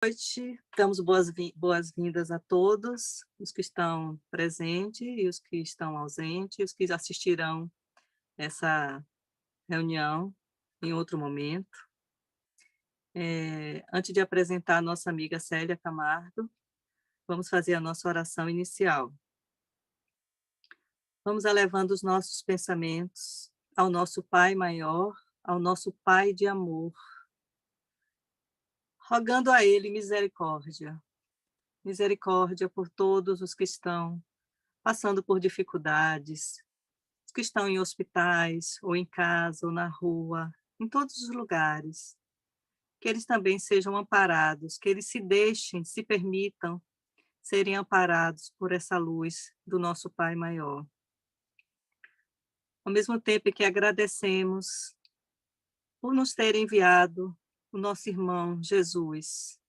Noite, damos boas-vindas a todos os que estão presentes e os que estão ausentes, e os que assistirão essa reunião em outro momento. Antes de apresentar a nossa amiga Célia Camargo, vamos fazer a nossa oração inicial. Vamos elevando os nossos pensamentos ao nosso Pai maior, ao nosso Pai de amor, rogando a Ele misericórdia. Misericórdia por todos os que estão passando por dificuldades, os que estão em hospitais, ou em casa, ou na rua, em todos os lugares. Que eles também sejam amparados, que eles se permitam serem amparados por essa luz do nosso Pai maior. Ao mesmo tempo que agradecemos por nos ter enviado o nosso irmão Jesus,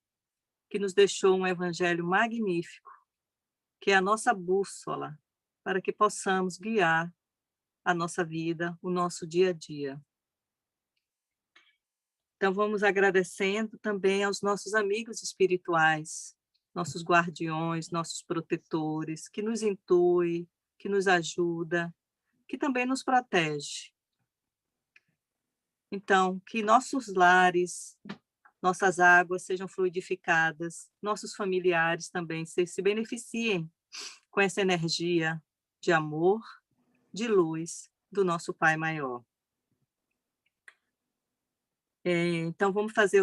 que nos deixou um evangelho magnífico, que é a nossa bússola, para que possamos guiar a nossa vida, o nosso dia a dia. Então, vamos agradecendo também aos nossos amigos espirituais, nossos guardiões, nossos protetores, que nos intuem, que nos ajuda, que também nos protege. Então, que nossos lares, nossas águas sejam fluidificadas, nossos familiares também se beneficiem com essa energia de amor, de luz do nosso Pai maior. Então, vamos fazer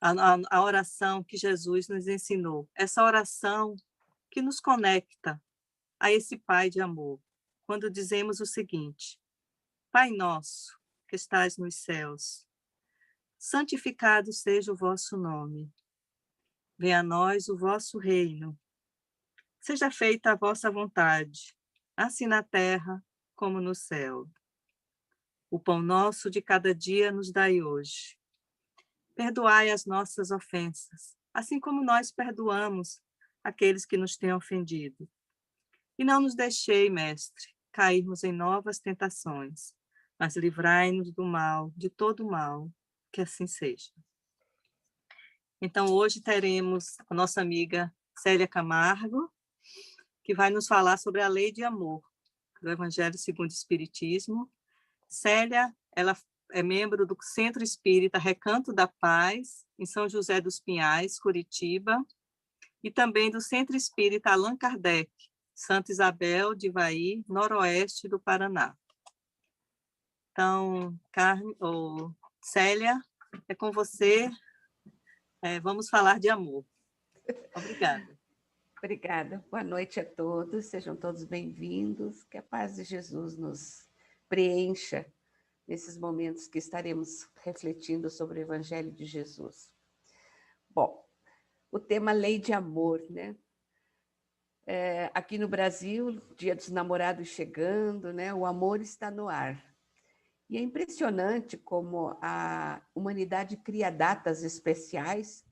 a oração que Jesus nos ensinou. Essa oração que nos conecta a esse Pai de amor. Quando dizemos o seguinte: Pai nosso, que estais nos céus, santificado seja o vosso nome. Venha a nós o vosso reino. Seja feita a vossa vontade, assim na terra como no céu. O pão nosso de cada dia nos dai hoje. Perdoai as nossas ofensas, assim como nós perdoamos aqueles que nos têm ofendido. E não nos deixei, Mestre, cairmos em novas tentações, mas livrai-nos do mal, de todo mal, que assim seja. Então, hoje teremos a nossa amiga Célia Camargo, que vai nos falar sobre a lei de amor, do Evangelho segundo o Espiritismo. Célia, ela é membro do Centro Espírita Recanto da Paz, em São José dos Pinhais, Curitiba, e também do Centro Espírita Allan Kardec, Santa Isabel de Ivaí, noroeste do Paraná. Então, Célia, é com você, vamos falar de amor. Obrigada. Obrigada. Boa noite a todos, sejam todos bem-vindos, que a paz de Jesus nos preencha nesses momentos que estaremos refletindo sobre o Evangelho de Jesus. Bom, o tema Lei de Amor, né? Aqui no Brasil, Dia dos Namorados chegando, né? O amor está no ar. E é impressionante como a humanidade cria datas especiais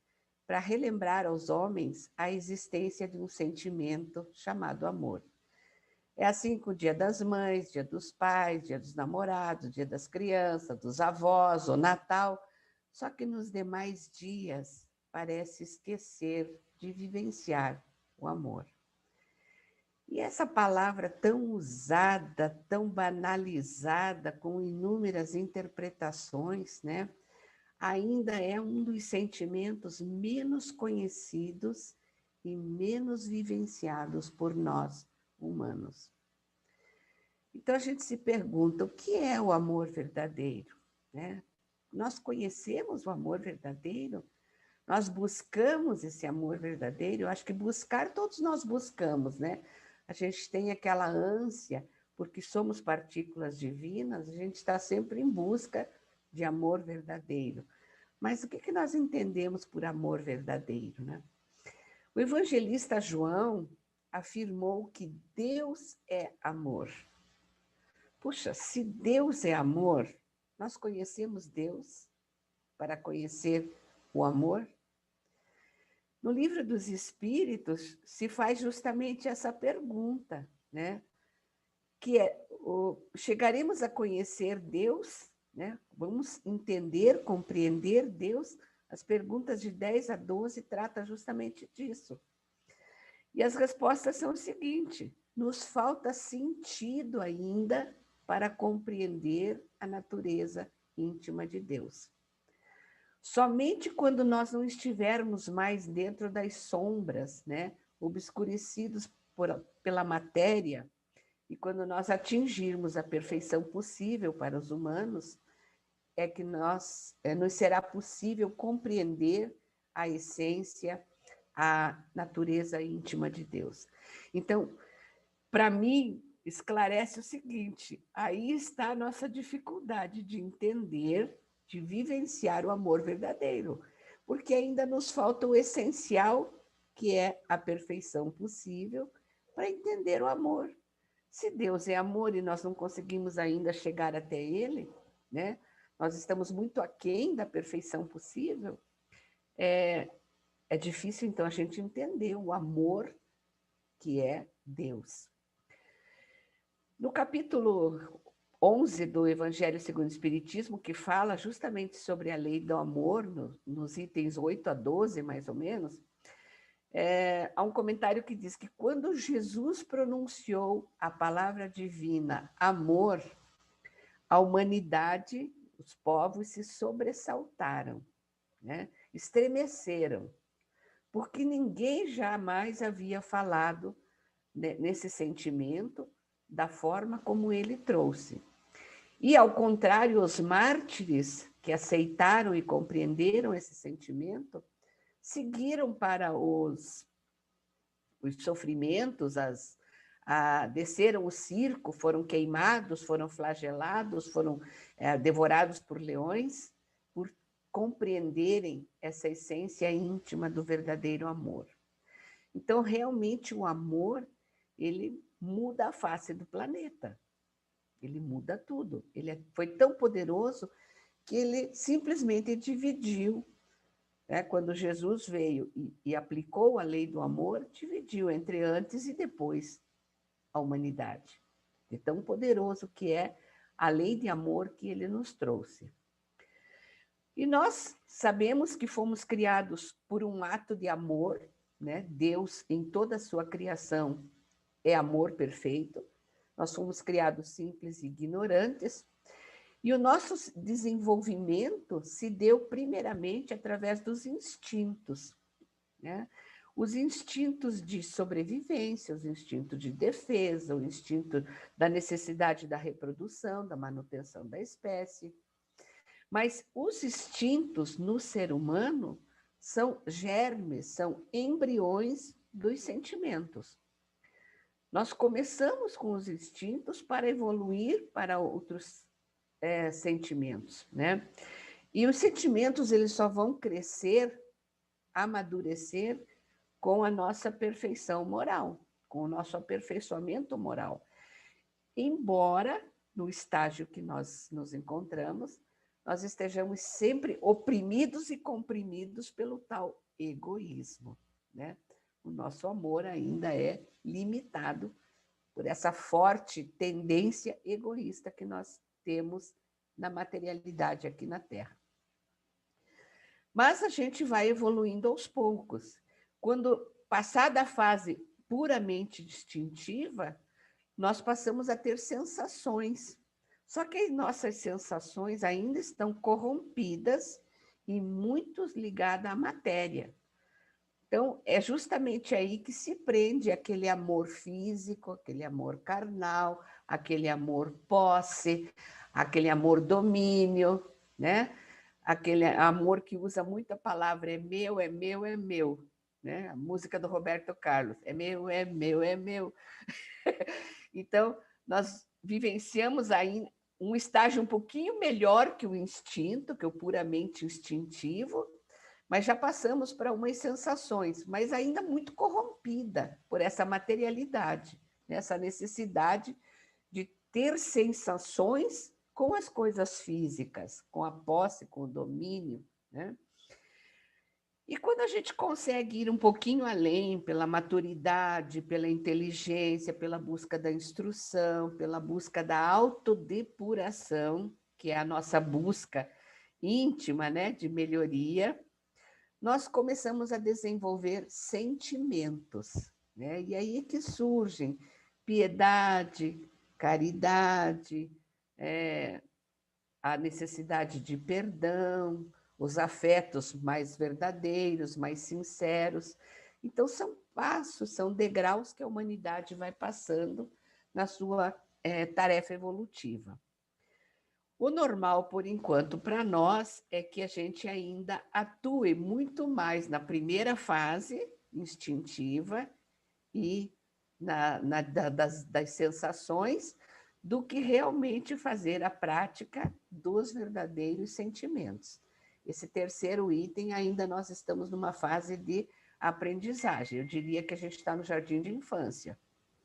para relembrar aos homens a existência de um sentimento chamado amor. É assim com o Dia das Mães, Dia dos Pais, Dia dos Namorados, Dia das Crianças, dos avós, o Natal. Só que nos demais dias parece esquecer de vivenciar o amor. E essa palavra tão usada, tão banalizada, com inúmeras interpretações, né? Ainda é um dos sentimentos menos conhecidos e menos vivenciados por nós, humanos. Então, a gente se pergunta, o que é o amor verdadeiro? Né? Nós conhecemos o amor verdadeiro? Nós buscamos esse amor verdadeiro? Eu acho que buscar, todos nós buscamos, né? A gente tem aquela ânsia, porque somos partículas divinas, a gente está sempre em busca de amor verdadeiro. Mas o que nós entendemos por amor verdadeiro, né? O evangelista João afirmou que Deus é amor. Puxa, se Deus é amor, nós conhecemos Deus para conhecer o amor? No Livro dos Espíritos se faz justamente essa pergunta, né? Que é, chegaremos a conhecer Deus, né? Vamos entender, compreender Deus As perguntas de 10 a 12 tratam justamente disso. E as respostas são o seguinte: nos falta sentido ainda para compreender a natureza íntima de Deus. Somente quando nós não estivermos mais dentro das sombras, né, obscurecidos pela matéria, e quando nós atingirmos a perfeição possível para os humanos, é que nos será possível compreender a essência, a natureza íntima de Deus. Então, para mim, esclarece o seguinte: aí está a nossa dificuldade de entender, de vivenciar o amor verdadeiro, porque ainda nos falta o essencial, que é a perfeição possível, para entender o amor. Se Deus é amor e nós não conseguimos ainda chegar até Ele, né? Nós estamos muito aquém da perfeição possível, é difícil, então, a gente entender o amor que é Deus. No capítulo 11 do Evangelho segundo o Espiritismo, que fala justamente sobre a lei do amor, nos itens 8 a 12, mais ou menos, há um comentário que diz que quando Jesus pronunciou a palavra divina amor, a humanidade, os povos se sobressaltaram, né? Estremeceram, porque ninguém jamais havia falado nesse sentimento da forma como ele trouxe. E, ao contrário, os mártires que aceitaram e compreenderam esse sentimento seguiram para os sofrimentos, desceram o circo, foram queimados, foram flagelados, foram devorados por leões, por compreenderem essa essência íntima do verdadeiro amor. Então, realmente, o amor, ele muda a face do planeta. Ele muda tudo. Ele foi tão poderoso que ele simplesmente dividiu. Quando Jesus veio e aplicou a lei do amor, dividiu entre antes e depois a humanidade. De tão poderoso que é a lei de amor que ele nos trouxe. E nós sabemos que fomos criados por um ato de amor, né? Deus, em toda a sua criação, é amor perfeito. Nós fomos criados simples e ignorantes. E o nosso desenvolvimento se deu primeiramente através dos instintos, né? Os instintos de sobrevivência, os instintos de defesa, o instinto da necessidade da reprodução, da manutenção da espécie. Mas os instintos no ser humano são germes, são embriões dos sentimentos. Nós começamos com os instintos para evoluir para outros sentimentos, né? E os sentimentos, eles só vão crescer, amadurecer com a nossa perfeição moral, com o nosso aperfeiçoamento moral. Embora, no estágio que nós nos encontramos, nós estejamos sempre oprimidos e comprimidos pelo tal egoísmo, né? O nosso amor ainda é limitado por essa forte tendência egoísta que nós temos na materialidade aqui na Terra. Mas a gente vai evoluindo aos poucos. Quando passada a fase puramente distintiva, nós passamos a ter sensações. Só que as nossas sensações ainda estão corrompidas e muito ligadas à matéria. Então, é justamente aí que se prende aquele amor físico, aquele amor carnal, aquele amor posse, aquele amor domínio, né? Aquele amor que usa muita palavra, é meu, é meu, é meu. Né? A música do Roberto Carlos, é meu, é meu, é meu. Então, nós vivenciamos aí um estágio um pouquinho melhor que o instinto, que é o puramente instintivo, mas já passamos para umas sensações, mas ainda muito corrompida por essa materialidade, né? Essa necessidade de ter sensações com as coisas físicas, com a posse, com o domínio, né? E quando a gente consegue ir um pouquinho além, pela maturidade, pela inteligência, pela busca da instrução, pela busca da autodepuração, que é a nossa busca íntima, né, de melhoria, nós começamos a desenvolver sentimentos, né? E aí é que surgem piedade, caridade, a necessidade de perdão, os afetos mais verdadeiros, mais sinceros. Então, são passos, são degraus que a humanidade vai passando na sua tarefa evolutiva. O normal, por enquanto, para nós, é que a gente ainda atue muito mais na primeira fase instintiva e das sensações, do que realmente fazer a prática dos verdadeiros sentimentos. Esse terceiro item, ainda nós estamos numa fase de aprendizagem. Eu diria que a gente está no jardim de infância,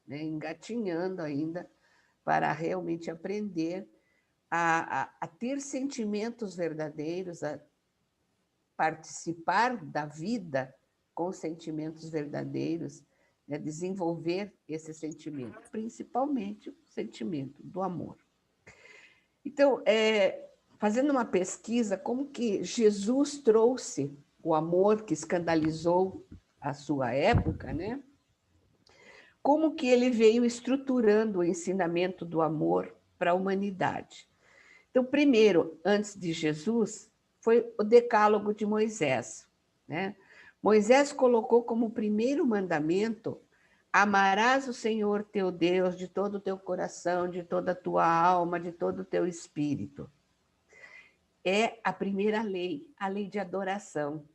né? Engatinhando ainda para realmente aprender a ter sentimentos verdadeiros, a participar da vida com sentimentos verdadeiros, né? Desenvolver esse sentimento, principalmente o sentimento do amor. Então, fazendo uma pesquisa, como que Jesus trouxe o amor que escandalizou a sua época, né? Como que ele veio estruturando o ensinamento do amor para a humanidade. Então, primeiro, antes de Jesus, foi o Decálogo de Moisés, né? Moisés colocou como primeiro mandamento: amarás o Senhor teu Deus de todo o teu coração, de toda a tua alma, de todo o teu espírito. É a primeira lei, a lei de adoração.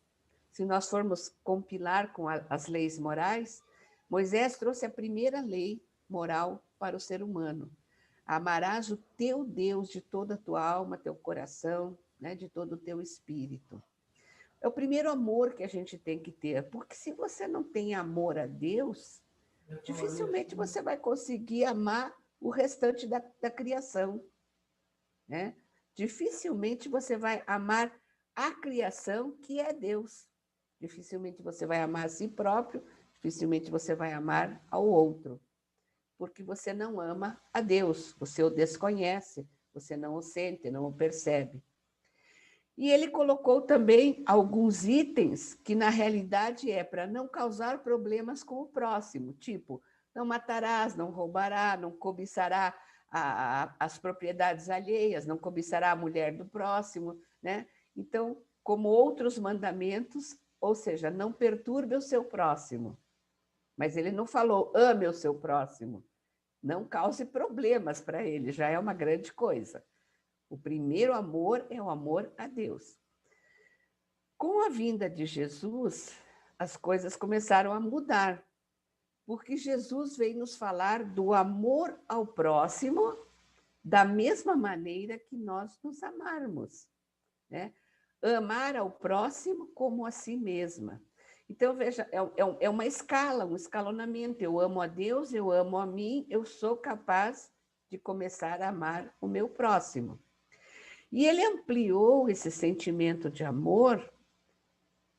Se nós formos compilar com as leis morais, Moisés trouxe a primeira lei moral para o ser humano. Amarás o teu Deus de toda a tua alma, teu coração, né, de todo o teu espírito. É o primeiro amor que a gente tem que ter, porque se você não tem amor a Deus, dificilmente você vai conseguir amar o restante da criação, né? Dificilmente você vai amar a criação, que é Deus. Dificilmente você vai amar a si próprio, dificilmente você vai amar ao outro, porque você não ama a Deus, você o desconhece, você não o sente, não o percebe. E ele colocou também alguns itens que, na realidade, é para não causar problemas com o próximo, tipo, não matarás, não roubará, não cobiçará as propriedades alheias, não cobiçará a mulher do próximo, né? Então, como outros mandamentos, ou seja, não perturbe o seu próximo. Mas ele não falou, ame o seu próximo, não cause problemas para ele, já é uma grande coisa. O primeiro amor é o amor a Deus. Com a vinda de Jesus, as coisas começaram a mudar, porque Jesus veio nos falar do amor ao próximo da mesma maneira que nós nos amarmos, né? Amar ao próximo como a si mesma. Então, veja, é uma escala, um escalonamento. Eu amo a Deus, eu amo a mim, eu sou capaz de começar a amar o meu próximo. E ele ampliou esse sentimento de amor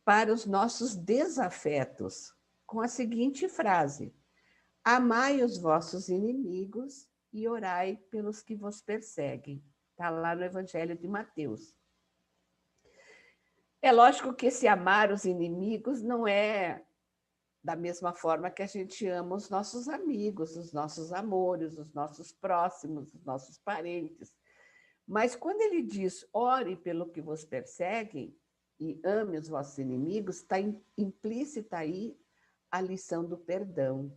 para os nossos desafetos, com a seguinte frase: amai os vossos inimigos e orai pelos que vos perseguem. Está lá no Evangelho de Mateus. É lógico que esse amar os inimigos não é da mesma forma que a gente ama os nossos amigos, os nossos amores, os nossos próximos, os nossos parentes. Mas quando ele diz, ore pelo que vos perseguem e ame os vossos inimigos, está implícita aí a lição do perdão,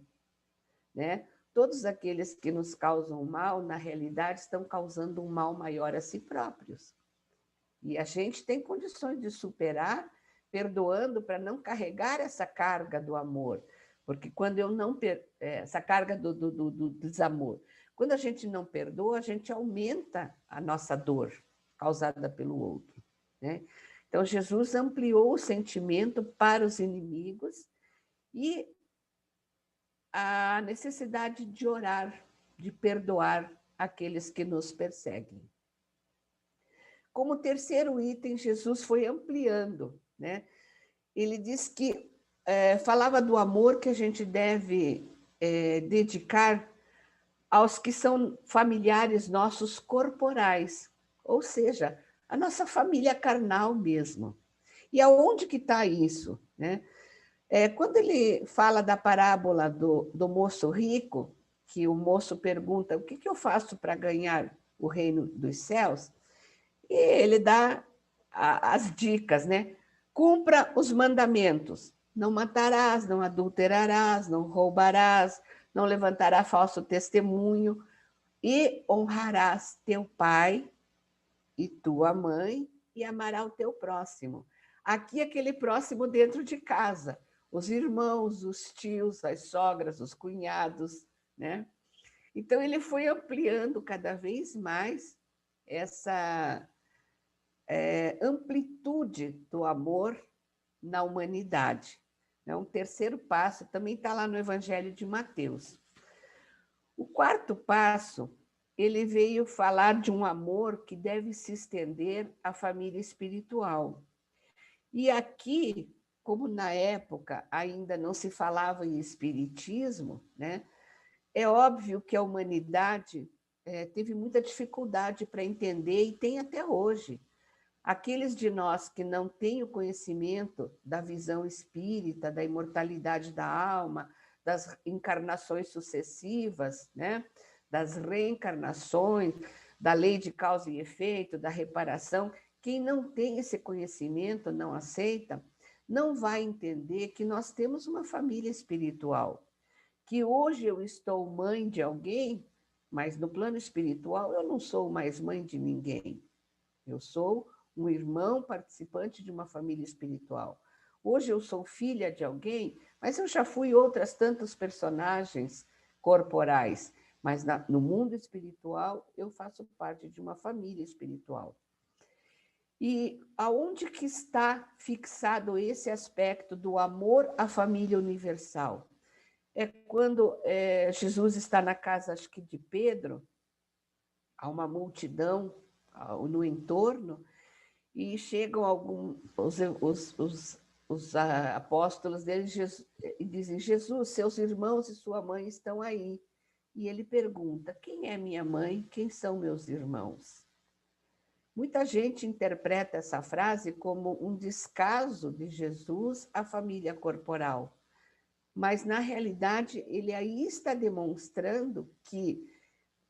né? Todos aqueles que nos causam mal, na realidade, estão causando um mal maior a si próprios. E a gente tem condições de superar, perdoando, para não carregar essa carga do amor. Porque quando eu não... essa carga do desamor. Quando a gente não perdoa, a gente aumenta a nossa dor causada pelo outro, né? Então, Jesus ampliou o sentimento para os inimigos e a necessidade de orar, de perdoar aqueles que nos perseguem. Como terceiro item, Jesus foi ampliando, né? Ele diz que falava do amor que a gente deve dedicar aos que são familiares nossos corporais, ou seja, a nossa família carnal mesmo. E aonde que está isso, né? Quando ele fala da parábola do moço rico, que o moço pergunta o que eu faço para ganhar o reino dos céus, e ele dá as dicas, né? Cumpra os mandamentos. Não matarás, não adulterarás, não roubarás, não levantarás falso testemunho e honrarás teu pai e tua mãe e amarás o teu próximo. Aqui, aquele próximo dentro de casa, os irmãos, os tios, as sogras, os cunhados, né? Então, ele foi ampliando cada vez mais essa amplitude do amor na humanidade. Um terceiro passo também está lá no Evangelho de Mateus. O quarto passo, ele veio falar de um amor que deve se estender à família espiritual. E aqui, como na época ainda não se falava em espiritismo, né, é óbvio que a humanidade teve muita dificuldade para entender, e tem até hoje. Aqueles de nós que não têm o conhecimento da visão espírita, da imortalidade da alma, das encarnações sucessivas, né, das reencarnações, da lei de causa e efeito, da reparação, quem não tem esse conhecimento, não aceita, não vai entender que nós temos uma família espiritual, que hoje eu estou mãe de alguém, mas no plano espiritual eu não sou mais mãe de ninguém. Eu sou um irmão participante de uma família espiritual. Hoje eu sou filha de alguém, mas eu já fui outras tantas personagens corporais. Mas no mundo espiritual eu faço parte de uma família espiritual. E aonde que está fixado esse aspecto do amor à família universal? É quando Jesus está na casa, acho que de Pedro, há uma multidão no entorno, e chegam os apóstolos dele e dizem: Jesus, seus irmãos e sua mãe estão aí. E ele pergunta: quem é minha mãe? Quem são meus irmãos? Muita gente interpreta essa frase como um descaso de Jesus à família corporal, mas na realidade ele aí está demonstrando que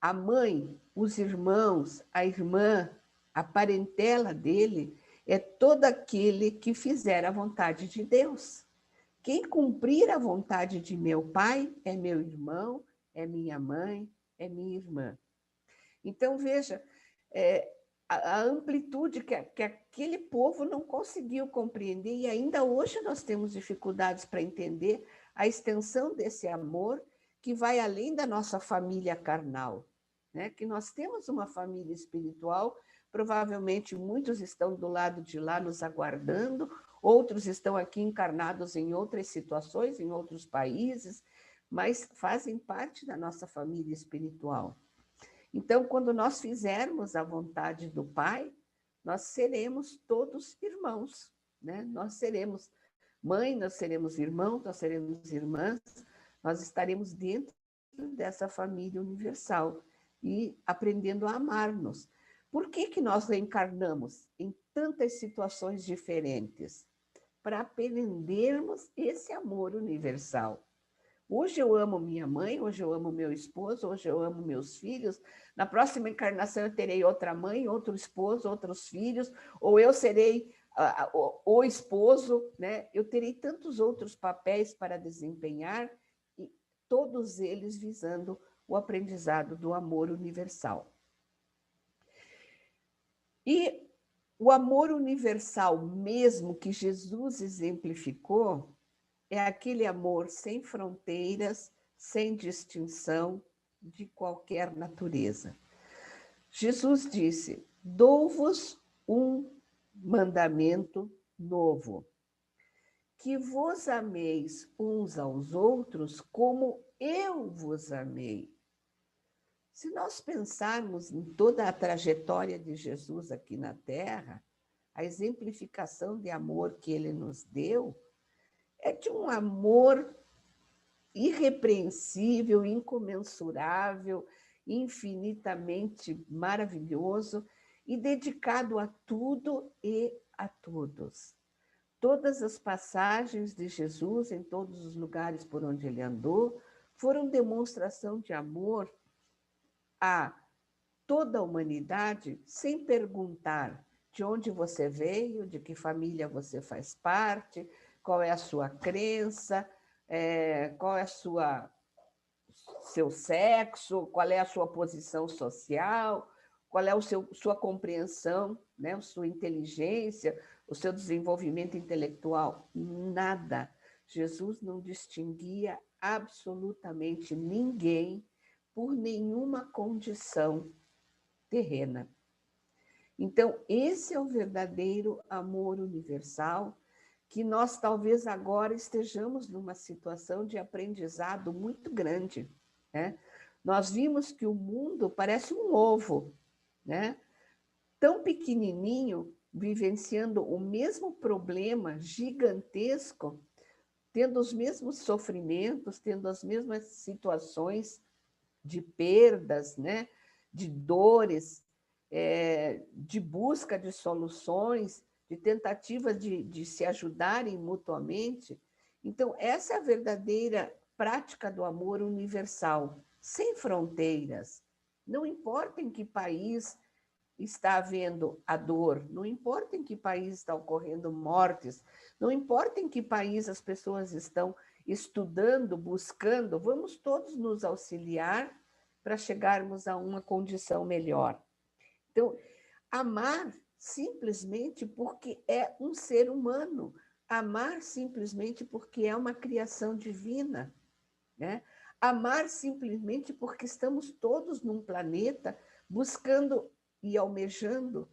a mãe, os irmãos, a irmã, a parentela dele é todo aquele que fizer a vontade de Deus. Quem cumprir a vontade de meu pai é meu irmão, é minha mãe, é minha irmã. Então, veja, a amplitude que aquele povo não conseguiu compreender, e ainda hoje nós temos dificuldades para entender a extensão desse amor que vai além da nossa família carnal, né? Que nós temos uma família espiritual, provavelmente muitos estão do lado de lá nos aguardando, outros estão aqui encarnados em outras situações, em outros países, mas fazem parte da nossa família espiritual. Então, quando nós fizermos a vontade do Pai, nós seremos todos irmãos, né? Nós seremos mãe, nós seremos irmãos, nós seremos irmãs, nós estaremos dentro dessa família universal e aprendendo a amar-nos. Por que nós reencarnamos em tantas situações diferentes? Para aprendermos esse amor universal. Hoje eu amo minha mãe, hoje eu amo meu esposo, hoje eu amo meus filhos. Na próxima encarnação eu terei outra mãe, outro esposo, outros filhos, ou eu serei o esposo, né? Eu terei tantos outros papéis para desempenhar, e todos eles visando o aprendizado do amor universal. E o amor universal mesmo que Jesus exemplificou é aquele amor sem fronteiras, sem distinção de qualquer natureza. Jesus disse: dou-vos um mandamento novo, que vos ameis uns aos outros como eu vos amei. Se nós pensarmos em toda a trajetória de Jesus aqui na Terra, a exemplificação de amor que ele nos deu, é de um amor irrepreensível, incomensurável, infinitamente maravilhoso e dedicado a tudo e a todos. Todas as passagens de Jesus, em todos os lugares por onde ele andou, foram demonstração de amor a toda a humanidade, sem perguntar de onde você veio, de que família você faz parte, qual é a sua crença, qual é seu sexo, qual é a sua posição social, qual é sua compreensão, né? A sua inteligência, o seu desenvolvimento intelectual. Nada. Jesus não distinguia absolutamente ninguém por nenhuma condição terrena. Então, esse é o verdadeiro amor universal, que nós talvez agora estejamos numa situação de aprendizado muito grande, né? Nós vimos que o mundo parece um ovo, né? Tão pequenininho, vivenciando o mesmo problema gigantesco, tendo os mesmos sofrimentos, tendo as mesmas situações de perdas, né? De dores, de busca de soluções, de tentativa de se ajudarem mutuamente. Então, essa é a verdadeira prática do amor universal, sem fronteiras. Não importa em que país está havendo a dor, não importa em que país está ocorrendo mortes, não importa em que país as pessoas estão estudando, buscando, vamos todos nos auxiliar para chegarmos a uma condição melhor. Então, amar simplesmente porque é um ser humano, amar simplesmente porque é uma criação divina, né? Amar simplesmente porque estamos todos num planeta buscando e almejando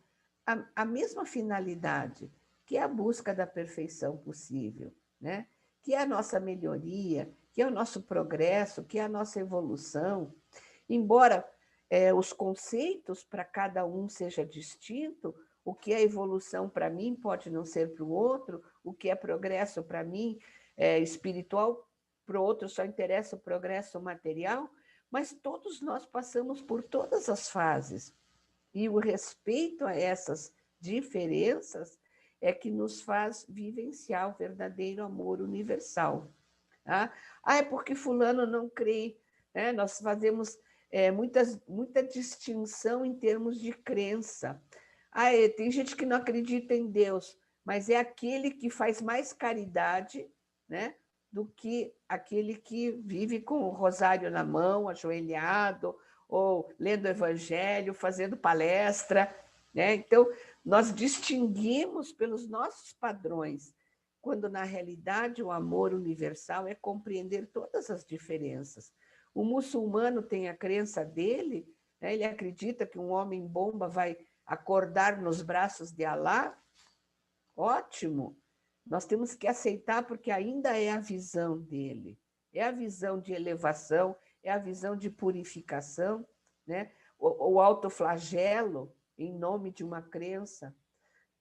a mesma finalidade, que é a busca da perfeição possível, né? Que é a nossa melhoria, que é o nosso progresso, que é a nossa evolução. Embora os conceitos para cada um seja distinto, o que é evolução para mim pode não ser para o outro, o que é progresso para mim espiritual, para o outro só interessa o progresso material, mas todos nós passamos por todas as fases. E o respeito a essas diferenças é que nos faz vivenciar o verdadeiro amor universal. Tá? É porque fulano não crê, né? Nós fazemos muita distinção em termos de crença. Tem gente que não acredita em Deus, mas é aquele que faz mais caridade, né, do que aquele que vive com o rosário na mão, ajoelhado, ou lendo o evangelho, fazendo palestra, né? Então, nós distinguimos pelos nossos padrões, quando na realidade o amor universal é compreender todas as diferenças. O muçulmano tem a crença dele, né? Ele acredita que um homem-bomba vai acordar nos braços de Alá. Ótimo! Nós temos que aceitar porque ainda é a visão dele, é a visão de elevação, é a visão de purificação, né? O autoflagelo em nome de uma crença.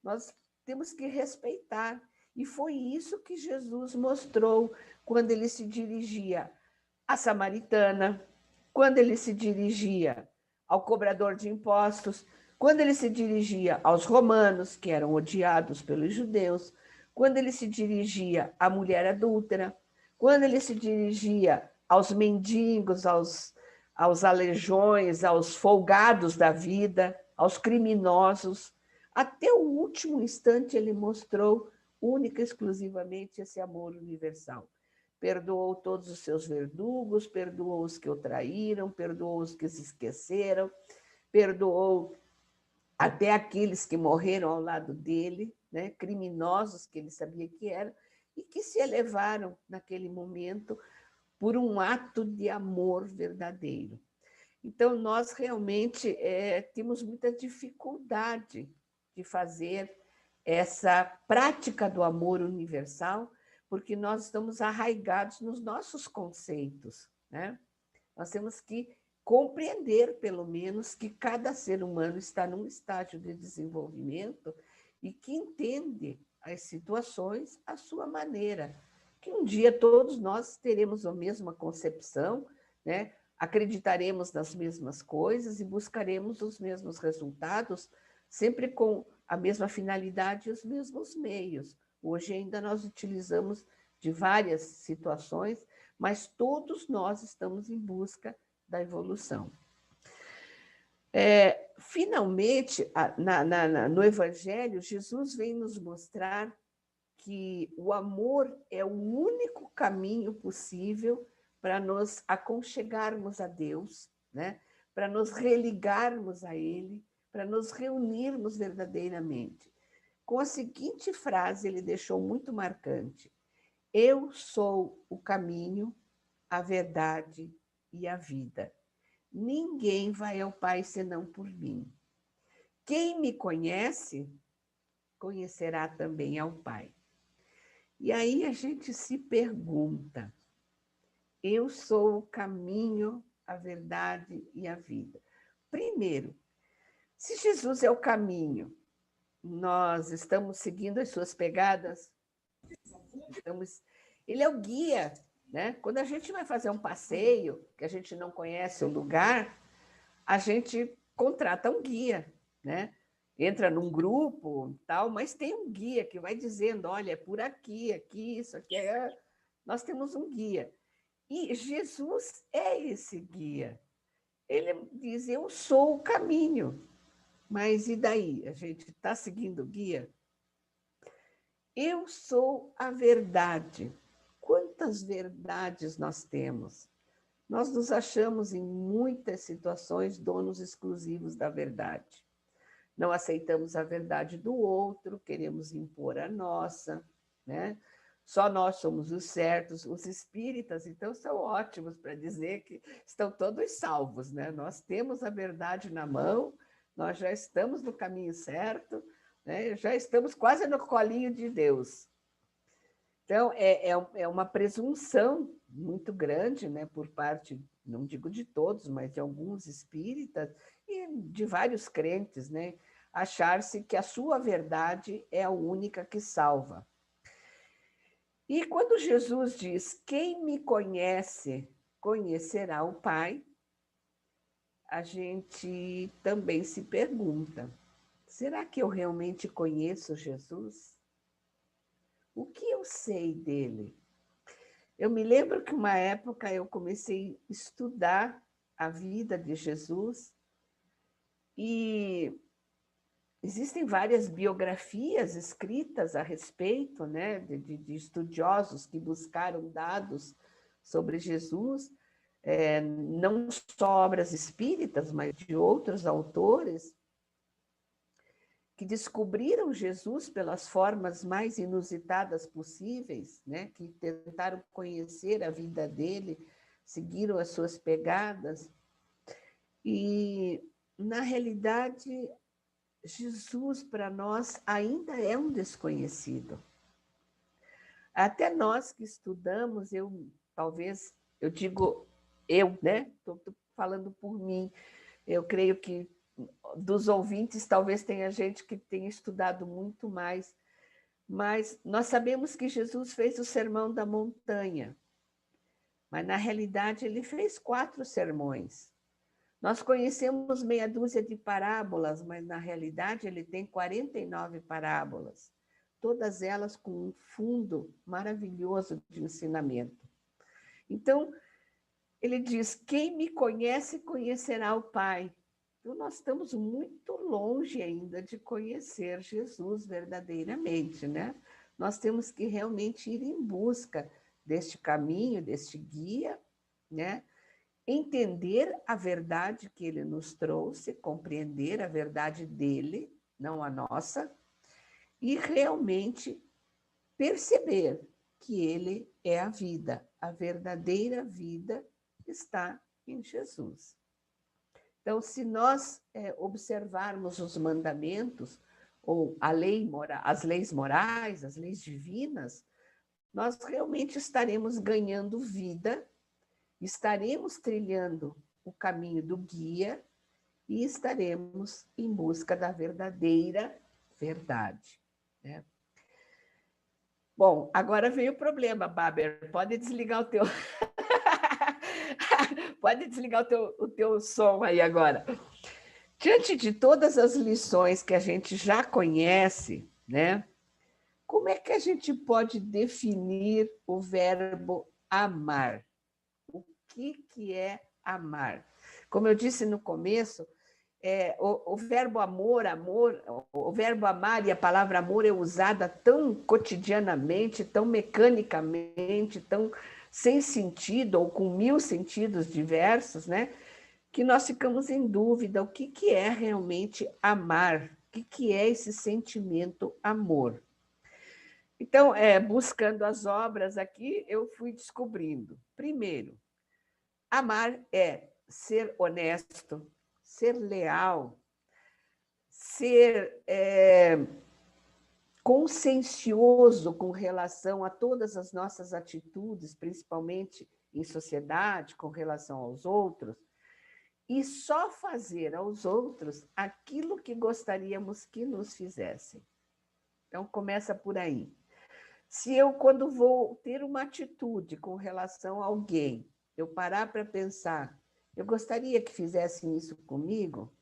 Nós temos que respeitar. E foi isso que Jesus mostrou quando ele se dirigia à samaritana, quando ele se dirigia ao cobrador de impostos, quando ele se dirigia aos romanos, que eram odiados pelos judeus, quando ele se dirigia à mulher adúltera, quando ele se dirigia aos mendigos, aos aleijões, aos folgados da vida, aos criminosos. Até o último instante ele mostrou única e exclusivamente esse amor universal. Perdoou todos os seus verdugos, perdoou os que o traíram, perdoou os que se esqueceram, perdoou até aqueles que morreram ao lado dele, né? Criminosos que ele sabia que eram, e que se elevaram naquele momento por um ato de amor verdadeiro. Então, nós realmente temos muita dificuldade de fazer essa prática do amor universal, porque nós estamos arraigados nos nossos conceitos, né? Nós temos que compreender, pelo menos, que cada ser humano está num estágio de desenvolvimento e que entende as situações à sua maneira. Que um dia todos nós teremos a mesma concepção, né? Acreditaremos nas mesmas coisas e buscaremos os mesmos resultados, sempre com a mesma finalidade e os mesmos meios. Hoje ainda nós utilizamos de várias situações, mas todos nós estamos em busca da evolução. Finalmente, no Evangelho, Jesus vem nos mostrar que o amor é o único caminho possível para nos aconchegarmos a Deus, né? Para nos religarmos a Ele, para nos reunirmos verdadeiramente. Com a seguinte frase, ele deixou muito marcante: eu sou o caminho, a verdade e a vida. Ninguém vai ao Pai senão por mim. Quem me conhece, conhecerá também ao Pai. E aí a gente se pergunta: eu sou o caminho, a verdade e a vida. Primeiro, se Jesus é o caminho, nós estamos seguindo as suas pegadas? Ele é o guia, né? Quando a gente vai fazer um passeio, que a gente não conhece o lugar, a gente contrata um guia, né? Entra num grupo, tal, mas tem um guia que vai dizendo, olha, é por aqui, aqui, isso aqui. Nós temos um guia. E Jesus é esse guia. Ele diz, eu sou o caminho. Mas e daí? A gente está seguindo o guia? Eu sou a verdade. Quantas verdades nós temos? Nós nos achamos, em muitas situações, donos exclusivos da verdade. Não aceitamos a verdade do outro, queremos impor a nossa, né? Só nós somos os certos. Os espíritas, então, são ótimos para dizer que estão todos salvos, né? Nós temos a verdade na mão, nós já estamos no caminho certo, né? Já estamos quase no colinho de Deus. Então, é uma presunção muito grande, né, por parte, não digo de todos, mas de alguns espíritas e de vários crentes, né, achar-se que a sua verdade é a única que salva. E quando Jesus diz, quem me conhece, conhecerá o Pai, a gente também se pergunta, será que eu realmente conheço Jesus? O que eu sei dele? Eu me lembro que uma época eu comecei a estudar a vida de Jesus e existem várias biografias escritas a respeito, né, de estudiosos que buscaram dados sobre Jesus, não só obras espíritas, mas de outros autores, que descobriram Jesus pelas formas mais inusitadas possíveis, né? Que tentaram conhecer a vida dele, seguiram as suas pegadas. E, na realidade, Jesus, para nós, ainda é um desconhecido. Até nós que estudamos, eu digo eu, né? Estou falando por mim, eu creio que dos ouvintes, talvez tenha gente que tenha estudado muito mais, mas nós sabemos que Jesus fez o Sermão da Montanha, mas na realidade ele fez 4 sermões. Nós conhecemos meia dúzia de parábolas, mas na realidade ele tem 49 parábolas, todas elas com um fundo maravilhoso de ensinamento. Então, ele diz, quem me conhece, conhecerá o Pai. Então, nós estamos muito longe ainda de conhecer Jesus verdadeiramente, né? Nós temos que realmente ir em busca deste caminho, deste guia, né? Entender a verdade que ele nos trouxe, compreender a verdade dele, não a nossa, e realmente perceber que ele é a vida, a verdadeira vida está em Jesus. Então, se nós observarmos os mandamentos, ou as leis morais, as leis divinas, nós realmente estaremos ganhando vida, estaremos trilhando o caminho do guia e estaremos em busca da verdadeira verdade, né? Bom, agora veio o problema, Baber. Pode desligar o teu... Pode desligar o teu som aí agora. Diante de todas as lições que a gente já conhece, né? Como é que a gente pode definir o verbo amar? O que é amar? Como eu disse no começo, o verbo o verbo amar e a palavra amor é usada tão cotidianamente, tão mecanicamente, tão sem sentido ou com mil sentidos diversos, né? Que nós ficamos em dúvida o que é realmente amar, o que é esse sentimento amor. Então, buscando as obras aqui, eu fui descobrindo. Primeiro, amar é ser honesto, ser leal, ser consciencioso com relação a todas as nossas atitudes, principalmente em sociedade, com relação aos outros, e só fazer aos outros aquilo que gostaríamos que nos fizessem. Então, começa por aí. Se eu, quando vou ter uma atitude com relação a alguém, eu parar para pensar, eu gostaria que fizessem isso comigo,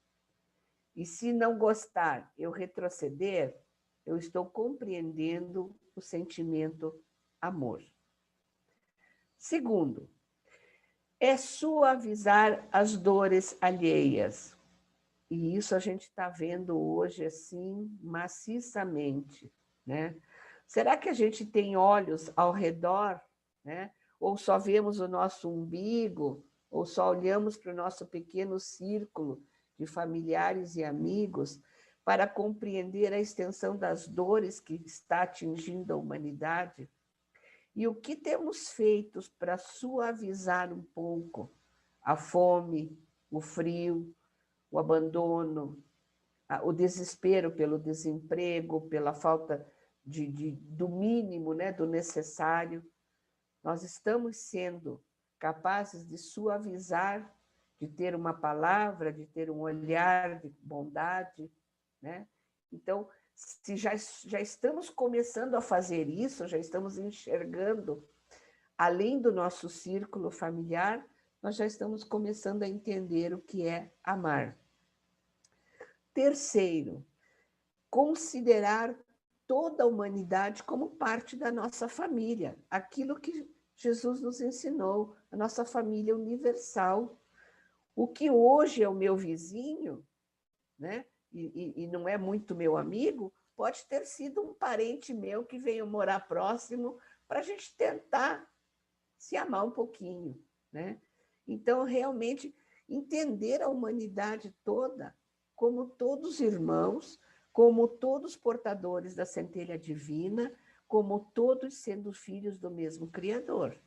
e se não gostar, eu retroceder, eu estou compreendendo o sentimento amor. Segundo, é suavizar as dores alheias. E isso a gente está vendo hoje assim maciçamente, né? Será que a gente tem olhos ao redor, né? Ou só vemos o nosso umbigo, ou só olhamos para o nosso pequeno círculo de familiares e amigos para compreender a extensão das dores que está atingindo a humanidade? E o que temos feito para suavizar um pouco a fome, o frio, o abandono, o desespero pelo desemprego, pela falta do mínimo, né, do necessário? Nós estamos sendo capazes de suavizar, de ter uma palavra, de ter um olhar de bondade, né? Então, se já estamos começando a fazer isso, já estamos enxergando além do nosso círculo familiar, nós já estamos começando a entender o que é amar. Terceiro, considerar toda a humanidade como parte da nossa família, aquilo que Jesus nos ensinou, a nossa família universal. O que hoje é o meu vizinho, né? E não é muito meu amigo, pode ter sido um parente meu que veio morar próximo para a gente tentar se amar um pouquinho, né? Então, realmente, entender a humanidade toda como todos irmãos, como todos portadores da centelha divina, como todos sendo filhos do mesmo Criador.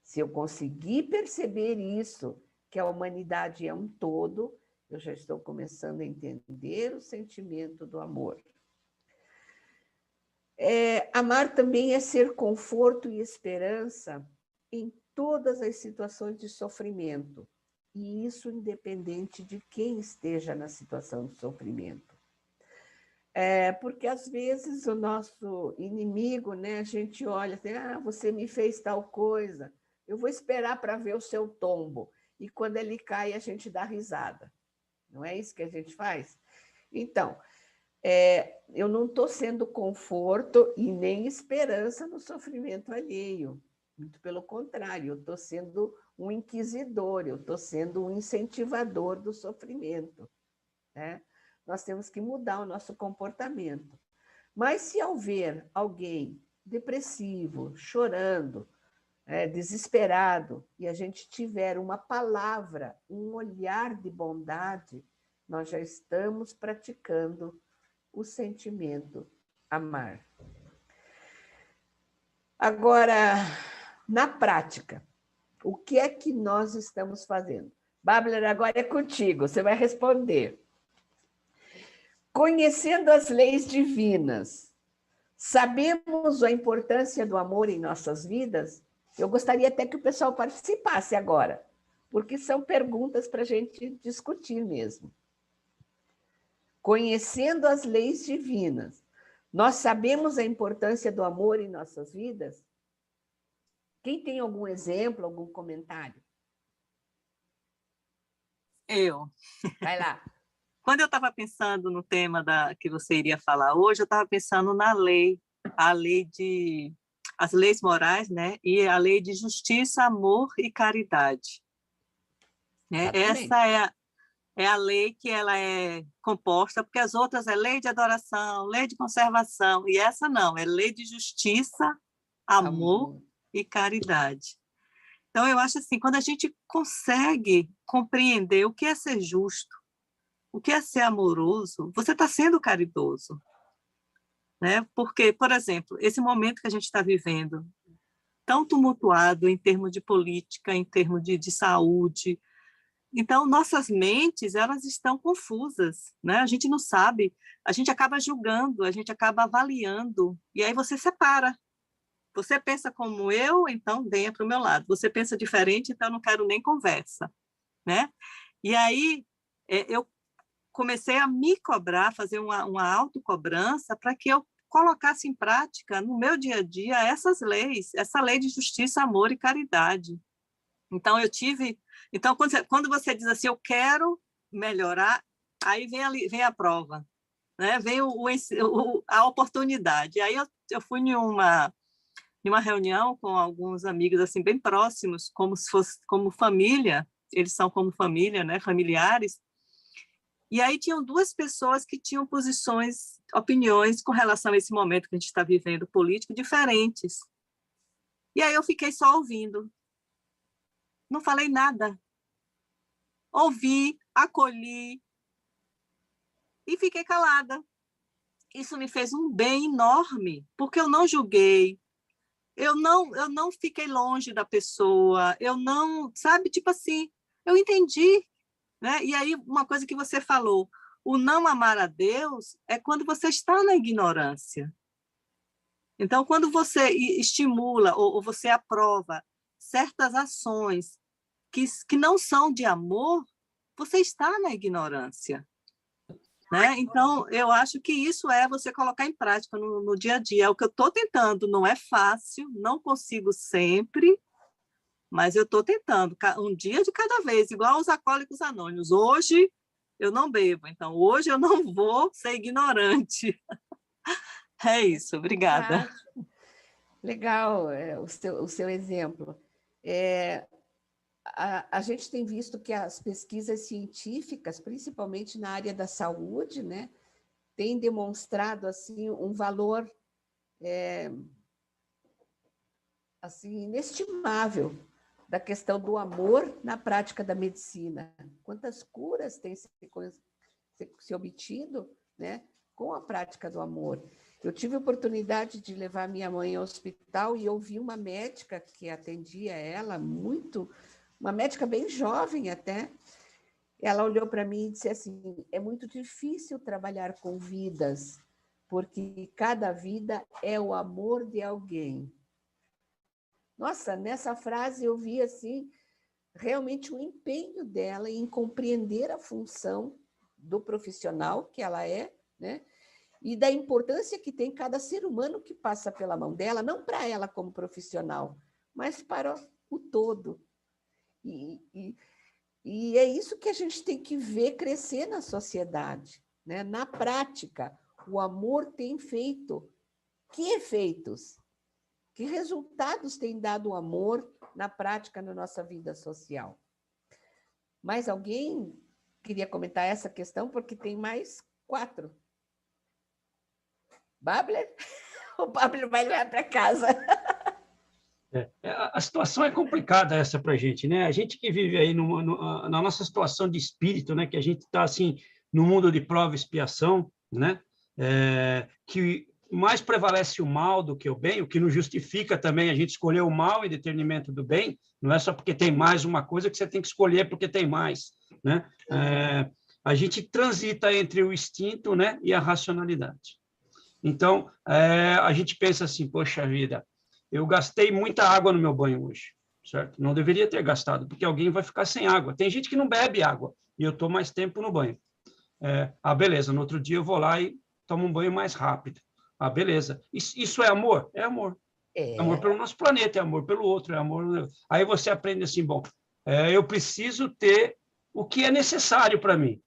Se eu conseguir perceber isso, que a humanidade é um todo, eu já estou começando a entender o sentimento do amor. Amar também é ser conforto e esperança em todas as situações de sofrimento, e isso independente de quem esteja na situação de sofrimento. Porque às vezes o nosso inimigo, né, a gente olha assim, você me fez tal coisa, eu vou esperar para ver o seu tombo, e quando ele cai a gente dá risada. Não é isso que a gente faz? Então, eu não estou sendo conforto e nem esperança no sofrimento alheio. Muito pelo contrário, eu estou sendo um inquisidor, eu estou sendo um incentivador do sofrimento, né? Nós temos que mudar o nosso comportamento. Mas se ao ver alguém depressivo, chorando, desesperado, e a gente tiver uma palavra, um olhar de bondade, nós já estamos praticando o sentimento amar. Agora, na prática, o que é que nós estamos fazendo? Babler, agora é contigo, você vai responder. Conhecendo as leis divinas, sabemos a importância do amor em nossas vidas? Eu gostaria até que o pessoal participasse agora, porque são perguntas para a gente discutir mesmo. Conhecendo as leis divinas, nós sabemos a importância do amor em nossas vidas? Quem tem algum exemplo, algum comentário? Eu. Vai lá. Quando eu estava pensando no tema que você iria falar hoje, eu estava pensando na lei a lei de as leis morais, né? E a lei de justiça, amor e caridade. Né? Essa é a lei que ela é composta, porque as outras é lei de adoração, lei de conservação, e essa não, é lei de justiça, amor e caridade. Então, eu acho assim, quando a gente consegue compreender o que é ser justo, o que é ser amoroso, você está sendo caridoso. Né? Porque, por exemplo, esse momento que a gente está vivendo, tão tumultuado em termos de política, em termos de saúde, então nossas mentes elas estão confusas, né? A gente não sabe, a gente acaba julgando, a gente acaba avaliando, e aí você separa. Você pensa como eu, então venha para o meu lado. Você pensa diferente, então eu não quero nem conversa, né? E aí eu comecei a me cobrar, fazer uma autocobrança para que eu colocasse em prática no meu dia a dia essas leis, essa lei de justiça, amor e caridade. Então então quando você diz assim, eu quero melhorar, aí vem a prova, né? Vem a oportunidade. Aí eu fui em uma reunião com alguns amigos assim bem próximos, como se fosse como família, eles são como família, né? Familiares. E aí tinham duas pessoas que tinham opiniões com relação a esse momento que a gente está vivendo político diferentes. E aí eu fiquei só ouvindo. Não falei nada. Ouvi, acolhi e fiquei calada. Isso me fez um bem enorme, porque eu não julguei, eu não fiquei longe da pessoa, eu não, sabe, tipo assim, eu entendi. Né? E aí, uma coisa que você falou, o não amar a Deus é quando você está na ignorância. Então, quando você estimula ou você aprova certas ações que não são de amor, você está na ignorância. Né? Então, eu acho que isso é você colocar em prática no dia a dia. É o que eu estou tentando, não é fácil, não consigo sempre, mas eu estou tentando, um dia de cada vez, igual os alcoólicos anônimos. Hoje eu não bebo, então hoje eu não vou ser ignorante. É isso, obrigada. Legal o seu exemplo. A gente tem visto que as pesquisas científicas, principalmente na área da saúde, né, têm demonstrado assim, um valor assim, inestimável da questão do amor na prática da medicina. Quantas curas têm se obtido, né, com a prática do amor. Eu tive a oportunidade de levar minha mãe ao hospital e ouvi uma médica que atendia ela, uma médica bem jovem até. Ela olhou para mim e disse assim, é muito difícil trabalhar com vidas, porque cada vida é o amor de alguém. Nossa, nessa frase eu vi assim, realmente o empenho dela em compreender a função do profissional que ela é, né? E da importância que tem cada ser humano que passa pela mão dela, não para ela como profissional, mas para o todo. E é isso que a gente tem que ver crescer na sociedade, né? Na prática, o amor tem feito. Que efeitos? Que resultados tem dado o amor na prática na nossa vida social? Mais alguém queria comentar essa questão? Porque tem mais 4. Babler? O Babler vai levar para casa. A situação é complicada essa para a gente, né? A gente que vive aí na nossa situação de espírito, né? Que a gente está assim no mundo de prova e expiação, né? Que mais prevalece o mal do que o bem, o que não justifica também a gente escolher o mal em detrimento do bem. Não é só porque tem mais uma coisa que você tem que escolher porque tem mais, né? A gente transita entre o instinto, né? E a racionalidade. Então, a gente pensa assim, poxa vida, eu gastei muita água no meu banho hoje, certo? Não deveria ter gastado, porque alguém vai ficar sem água. Tem gente que não bebe água, e eu estou mais tempo no banho. Beleza, no outro dia eu vou lá e tomo um banho mais rápido. Beleza. Isso é amor? É amor. É amor pelo nosso planeta, é amor pelo outro, é amor... Aí você aprende assim, bom, eu preciso ter o que é necessário para mim.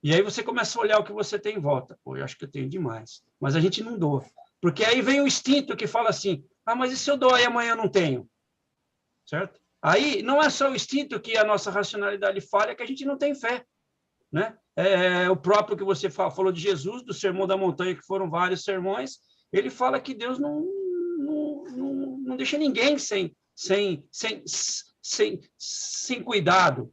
E aí você começa a olhar o que você tem em volta. Pô, eu acho que eu tenho demais. Mas a gente não doa. Porque aí vem o instinto que fala assim, mas e se eu dou e amanhã eu não tenho? Certo? Aí não é só o instinto que a nossa racionalidade falha, é que a gente não tem fé, né? O próprio que você falou de Jesus, do Sermão da Montanha, que foram vários sermões, ele fala que Deus não deixa ninguém sem cuidado.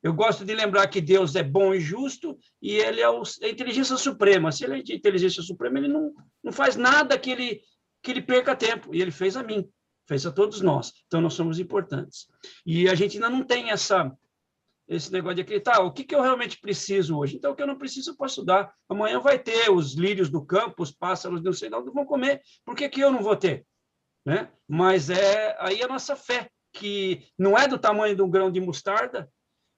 Eu gosto de lembrar que Deus é bom e justo e ele é a inteligência suprema. Se ele é de inteligência suprema, ele não faz nada que ele perca tempo. E ele fez a mim, fez a todos nós. Então, nós somos importantes. E a gente ainda não tem esse negócio de acreditar. O que eu realmente preciso hoje? Então, o que eu não preciso, eu posso dar. Amanhã vai ter os lírios do campo, os pássaros não sei de onde vão comer. Por que eu não vou ter? Né? Mas aí a nossa fé, que não é do tamanho de um grão de mostarda,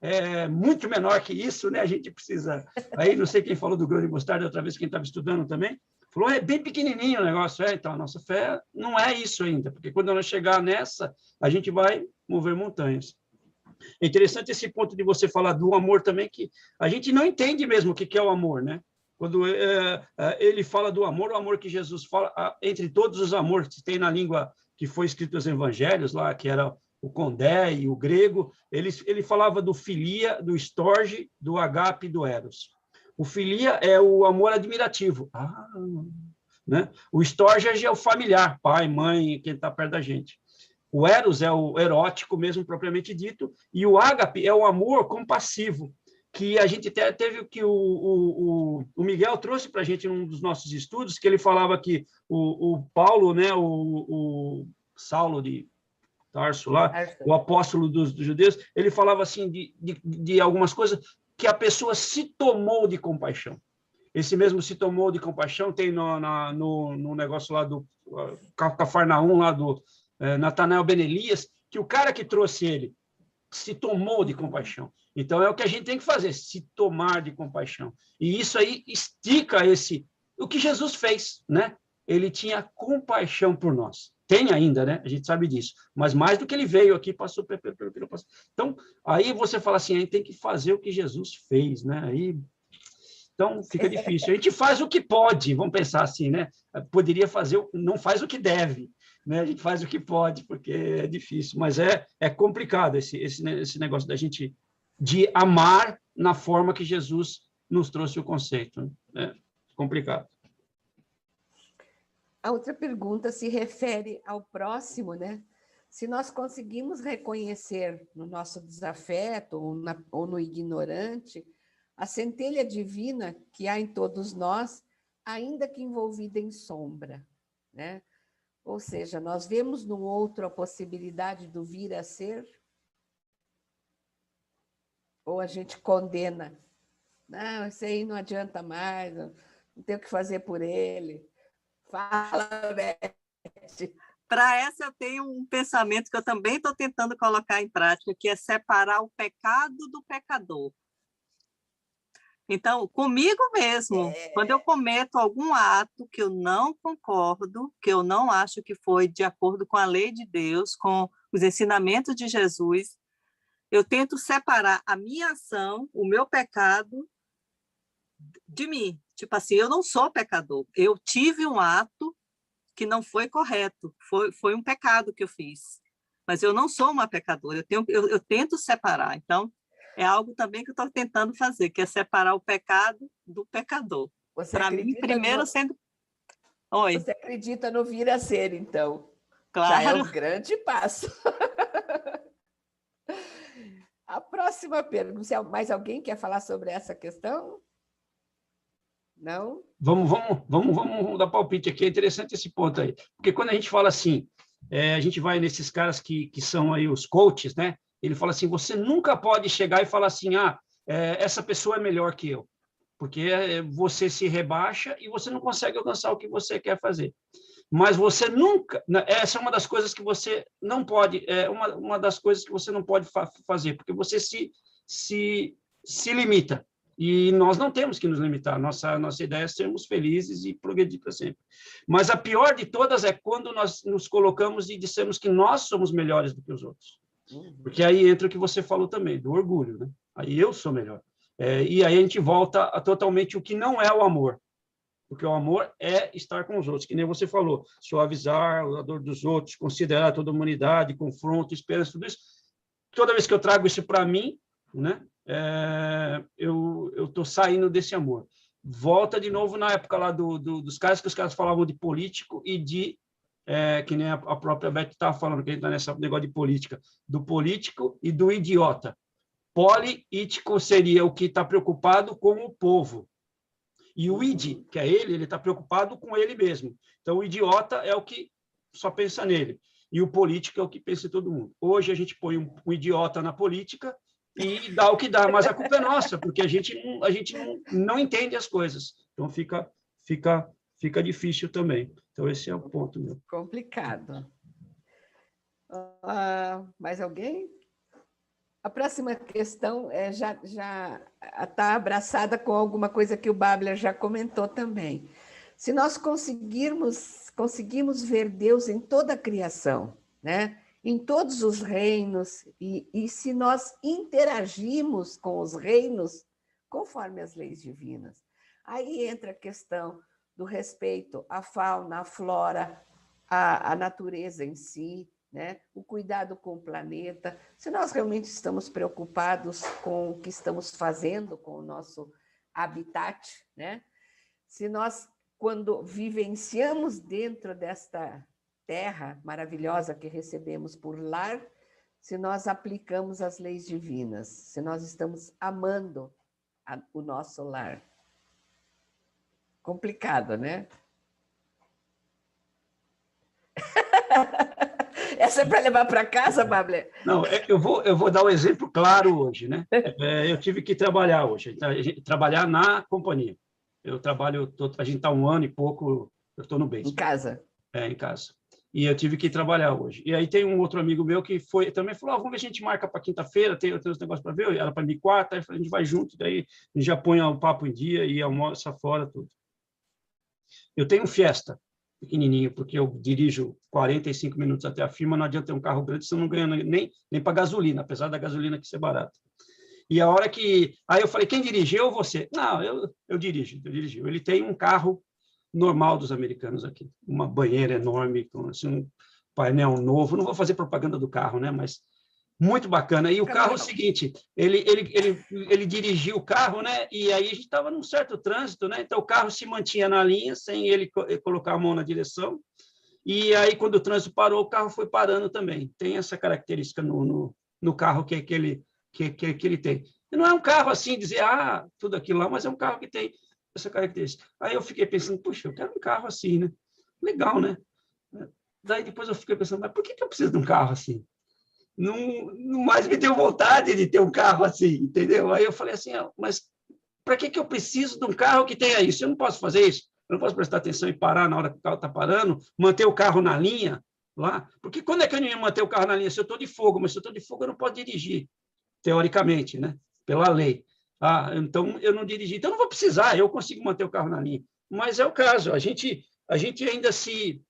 é muito menor que isso, né? A gente precisa... Aí, não sei quem falou do grão de mostarda, outra vez quem estava estudando também, falou, é bem pequenininho o negócio. Então, a nossa fé não é isso ainda, porque quando nós chegar nessa, a gente vai mover montanhas. É interessante esse ponto de você falar do amor também, que a gente não entende mesmo o que é o amor, né? Quando ele fala do amor, o amor que Jesus fala, entre todos os amores que tem na língua que foi escrito nos evangelhos, lá, que era o condé e o grego, ele falava do filia, do storge, do agape e do eros. O filia é o amor admirativo. Né? O storge é o familiar, pai, mãe, quem está perto da gente. O eros é o erótico mesmo, propriamente dito, e o ágape é o amor compassivo, que a gente teve que o Miguel trouxe para a gente em um dos nossos estudos, que ele falava que o Paulo, né, o Saulo de Tarso lá, o apóstolo dos judeus, ele falava assim de algumas coisas que a pessoa se tomou de compaixão. Esse mesmo se tomou de compaixão tem no negócio lá do Cafarnaum, lá do Natanael Ben Elias, que o cara que trouxe ele se tomou de compaixão. Então, é o que a gente tem que fazer, se tomar de compaixão. E isso aí estica o que Jesus fez, né? Ele tinha compaixão por nós. Tem ainda, né? A gente sabe disso. Mas mais do que ele veio aqui, passou pelo. Então, aí você fala assim, a gente tem que fazer o que Jesus fez, né? Então, fica difícil. A gente faz o que pode, vamos pensar assim, né? Poderia fazer, não faz o que deve, né? A gente faz o que pode, porque é difícil, mas é complicado esse negócio da gente de amar na forma que Jesus nos trouxe o conceito. É complicado. A outra pergunta se refere ao próximo, né? Se nós conseguimos reconhecer no nosso desafeto ou no ignorante a centelha divina que há em todos nós, ainda que envolvida em sombra, né? Ou seja, nós vemos no outro a possibilidade do vir a ser? Ou a gente condena? Não, isso aí não adianta mais, não tem o que fazer por ele. Fala, Beth. Para essa, eu tenho um pensamento que eu também estou tentando colocar em prática, que é separar o pecado do pecador. Então, comigo mesmo, quando eu cometo algum ato que eu não concordo, que eu não acho que foi de acordo com a lei de Deus, com os ensinamentos de Jesus, eu tento separar a minha ação, o meu pecado, de mim. Tipo assim, eu não sou pecador. Eu tive um ato que não foi correto, foi um pecado que eu fiz. Mas eu não sou uma pecadora, eu tento separar. Então, é algo também que eu estou tentando fazer, que é separar o pecado do pecador. Para mim, primeiro sendo... Oi. Você acredita no vir a ser, então? Claro. Já é um grande passo. A próxima pergunta, mais alguém quer falar sobre essa questão? Não? Vamos dar palpite aqui, é interessante esse ponto aí. Porque quando a gente fala assim, a gente vai nesses caras que são aí os coaches, né? Ele fala assim, você nunca pode chegar e falar assim, essa pessoa é melhor que eu. Porque você se rebaixa e você não consegue alcançar o que você quer fazer. Mas você nunca... Essa é uma das coisas que você não pode... uma das coisas que você não pode fazer, porque você se limita. E nós não temos que nos limitar. Nossa ideia é sermos felizes e progredir para sempre. Mas a pior de todas é quando nós nos colocamos e dissemos que nós somos melhores do que os outros. Porque aí entra o que você falou também, do orgulho, né? Aí eu sou melhor. E aí a gente volta a totalmente o que não é o amor. porque o amor é estar com os outros, que nem você falou, suavizar a dor dos outros, considerar toda a humanidade, confronto, esperança, tudo isso. Toda vez que eu trago isso para mim, né, eu estou saindo desse amor. Volta de novo na época lá dos caras, que os caras falavam de político e de, que nem a própria Beth estava falando, que a gente está nesse negócio de política, do político e do idiota. Político seria o que está preocupado com o povo. E o id, que é ele está preocupado com ele mesmo. Então, o idiota é o que só pensa nele. E o político é o que pensa em todo mundo. Hoje, a gente põe um idiota na política e dá o que dá, mas a culpa é nossa, porque a gente não entende as coisas. Então, fica difícil também. Então, esse é o ponto meu. Complicado. Mais alguém? A próxima questão já está abraçada com alguma coisa que o Babler já comentou também. Se nós conseguimos ver Deus em toda a criação, né? Em todos os reinos, e se nós interagimos com os reinos conforme as leis divinas, aí entra a questão do respeito à fauna, à flora, à natureza em si, né? O cuidado com o planeta, se nós realmente estamos preocupados com o que estamos fazendo com o nosso habitat, né? Se nós, quando vivenciamos dentro desta terra maravilhosa que recebemos por lar, se nós aplicamos as leis divinas, se nós estamos amando o nosso lar. Complicado, né? Essa é para levar para casa, Babler? Não, eu vou dar um exemplo claro hoje, né? Eu tive que trabalhar hoje, trabalhar na companhia. A gente está 1 ano e pouco, eu estou no base. Em casa? Em casa. E eu tive que trabalhar hoje. E aí tem um outro amigo meu que também falou, vamos ver se a gente marca para quinta-feira, tem uns negócios para ver, era para mim quarta, aí a gente vai junto, daí a gente já põe o papo em dia e almoça fora, tudo. Eu tenho um Fiesta, pequenininho, porque eu dirijo 45 minutos até a firma, não adianta ter um carro grande, você não ganha nem para gasolina, apesar da gasolina aqui ser barata. E a hora que... Aí eu falei, quem dirigiu ou você? Não, eu dirijo. Ele tem um carro normal dos americanos aqui, uma banheira enorme, com assim, um painel novo, não vou fazer propaganda do carro, né, mas muito bacana. E o carro é o seguinte, ele dirigiu o carro, né, e aí a gente estava num certo trânsito, né, então o carro se mantinha na linha, sem ele colocar a mão na direção, e aí quando o trânsito parou, o carro foi parando também. Tem essa característica no carro que ele tem. E não é um carro assim, dizer, tudo aquilo lá, mas é um carro que tem essa característica. Aí eu fiquei pensando, puxa, eu quero um carro assim, né? Legal, né? Daí depois eu fiquei pensando, mas por que eu preciso de um carro assim? Não mais me deu vontade de ter um carro assim, entendeu? Aí eu falei assim, mas para que eu preciso de um carro que tenha isso? Eu não posso fazer isso? Eu não posso prestar atenção e parar na hora que o carro está parando, manter o carro na linha lá? Porque quando é que eu não ia manter o carro na linha? Se eu estou de fogo, mas se eu estou de fogo, eu não posso dirigir, teoricamente, né? Pela lei. Então, eu não dirigi. Então, não vou precisar, eu consigo manter o carro na linha. Mas é o caso, a gente ainda se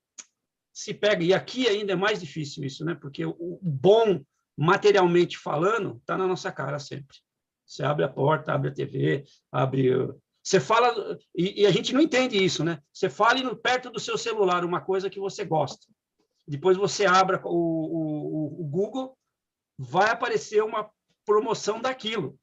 pega, e aqui ainda é mais difícil isso, né? Porque o bom, materialmente falando, está na nossa cara sempre. Você abre a porta, abre a TV, você fala, e a gente não entende isso, né? Você fala perto do seu celular uma coisa que você gosta. Depois você abre o Google, vai aparecer uma promoção daquilo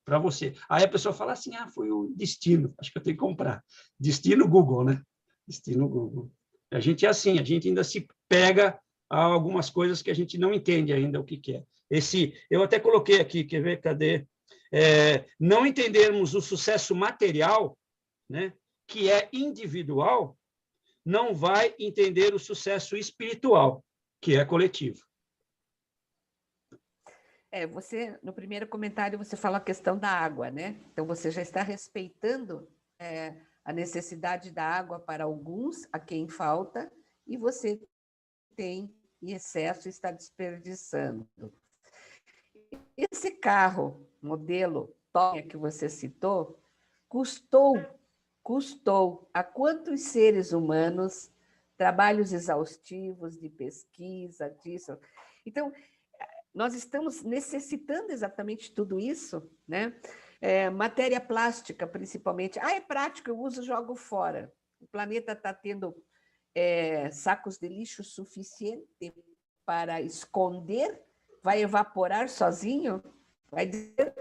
para você. Aí a pessoa fala assim, foi o destino, acho que eu tenho que comprar. Destino Google, né? Destino Google. A gente é assim, a gente ainda se pega a algumas coisas que a gente não entende ainda o que é. Eu até coloquei aqui, quer ver, cadê? Não entendermos o sucesso material, né, que é individual, não vai entender o sucesso espiritual, que é coletivo. Você, no primeiro comentário, você fala a questão da água, né? Então, você já está respeitando a necessidade da água para alguns, a quem falta, e você tem em excesso e está desperdiçando. Esse carro, modelo Tóia que você citou, custou a quantos seres humanos trabalhos exaustivos de pesquisa, disso. Então, nós estamos necessitando exatamente tudo isso, né? Matéria plástica, principalmente. É prático, eu uso e jogo fora. O planeta está tendo sacos de lixo suficiente para esconder? Vai evaporar sozinho? Vai dizer,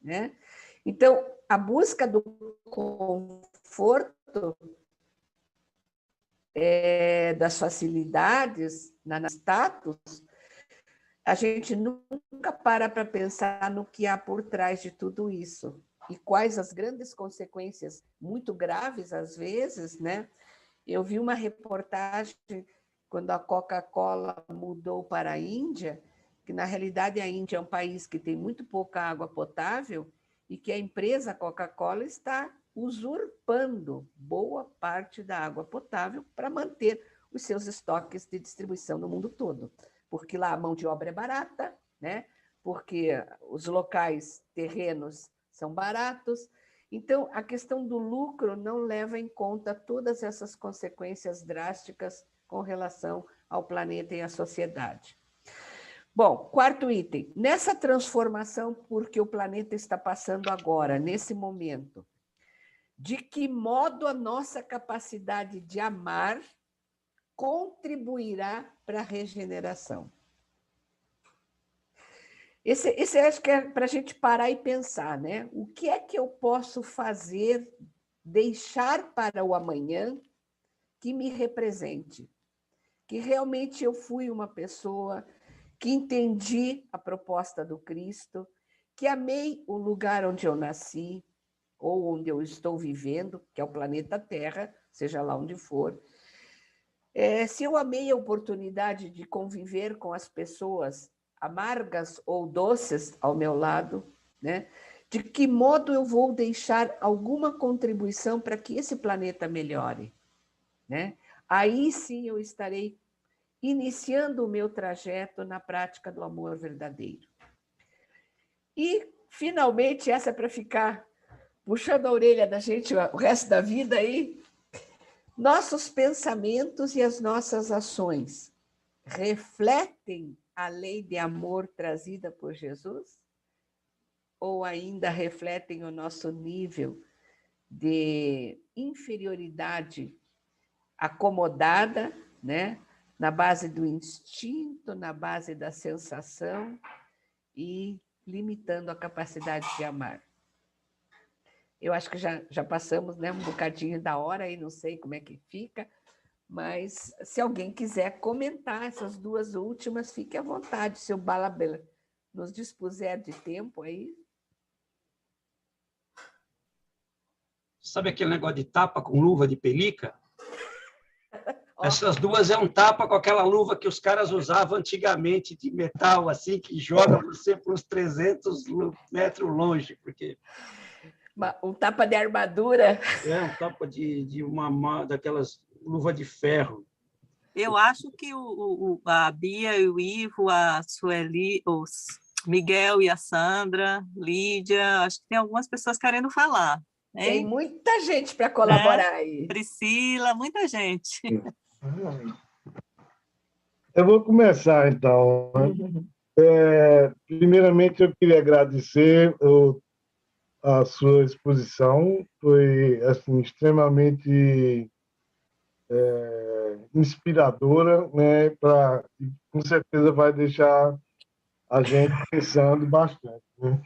né? Então, a busca do conforto, das facilidades, na status, a gente nunca para pensar no que há por trás de tudo isso e quais as grandes consequências, muito graves às vezes, né? Eu vi uma reportagem quando a Coca-Cola mudou para a Índia, que na realidade a Índia é um país que tem muito pouca água potável e que a empresa Coca-Cola está usurpando boa parte da água potável para manter os seus estoques de distribuição no mundo todo. Porque lá a mão de obra é barata, né? Porque os locais terrenos são baratos. Então, a questão do lucro não leva em conta todas essas consequências drásticas com relação ao planeta e à sociedade. Bom, quarto item. Nessa transformação por que o planeta está passando agora, nesse momento, de que modo a nossa capacidade de amar contribuirá para a regeneração? Esse acho que é para a gente parar e pensar, né? O que é que eu posso fazer, deixar para o amanhã que me represente? Que realmente eu fui uma pessoa que entendi a proposta do Cristo, que amei o lugar onde eu nasci, ou onde eu estou vivendo, que é o planeta Terra, seja lá onde for. Se eu amei a oportunidade de conviver com as pessoas amargas ou doces ao meu lado, né? De que modo eu vou deixar alguma contribuição para que esse planeta melhore, né? Aí sim eu estarei iniciando o meu trajeto na prática do amor verdadeiro. E, finalmente, essa é para ficar puxando a orelha da gente o resto da vida aí, nossos pensamentos e as nossas ações refletem a lei de amor trazida por Jesus? Ou ainda refletem o nosso nível de inferioridade acomodada, né? Na base do instinto, na base da sensação e limitando a capacidade de amar? Eu acho que já passamos, né, um bocadinho da hora e não sei como é que fica, mas se alguém quiser comentar essas duas últimas, fique à vontade, se o Balabella nos dispuser de tempo aí. Sabe aquele negócio de tapa com luva de pelica? Essas duas é um tapa com aquela luva que os caras usavam antigamente, de metal, assim, que joga você por uns 300 metros longe, porque... Um tapa de armadura. Um tapa de uma daquelas luva de ferro. Eu acho que a Bia e o Ivo, a Sueli, os Miguel e a Sandra, Lídia, acho que tem algumas pessoas querendo falar. Hein? Tem muita gente para colaborar aí. Priscila, muita gente. Eu vou começar, então. Primeiramente, eu queria agradecer a sua exposição. Foi assim, extremamente inspiradora, né? Com certeza vai deixar a gente pensando bastante, né?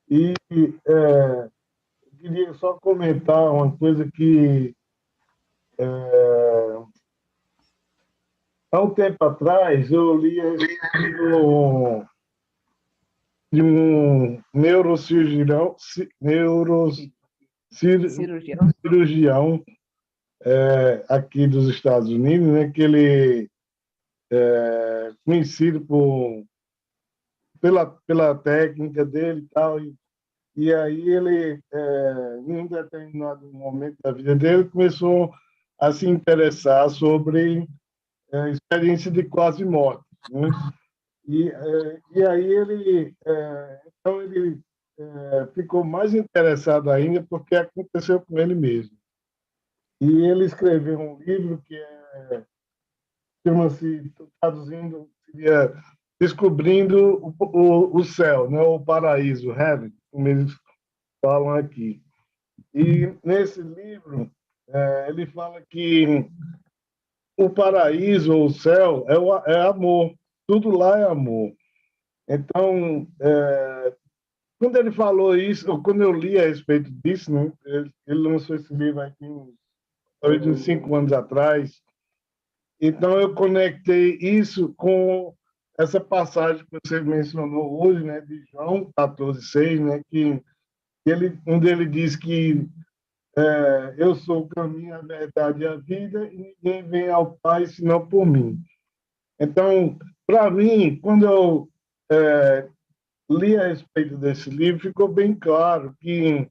E queria só comentar uma coisa que há um tempo atrás eu li de um neurocirurgião aqui dos Estados Unidos, né, que ele é conhecido pela técnica dele e tal, e aí ele, em um determinado momento da vida dele, começou a se interessar sobre a experiência de quase morte, né? E aí então ele ficou mais interessado ainda porque aconteceu com ele mesmo. E ele escreveu um livro que chama-se, traduzindo, seria Descobrindo o Céu, né? O Paraíso, Heaven, como eles falam aqui. E nesse livro ele fala que o paraíso ou o céu é amor, tudo lá é amor. Então, quando ele falou isso, ou quando eu li a respeito disso, né, ele lançou esse livro aqui uns 5 anos atrás, então eu conectei isso com essa passagem que você mencionou hoje, né, de João 14:6, né, onde ele diz que eu sou o caminho, a verdade e a vida, e ninguém vem ao Pai senão por mim. Então, para mim, quando eu li a respeito desse livro, ficou bem claro que,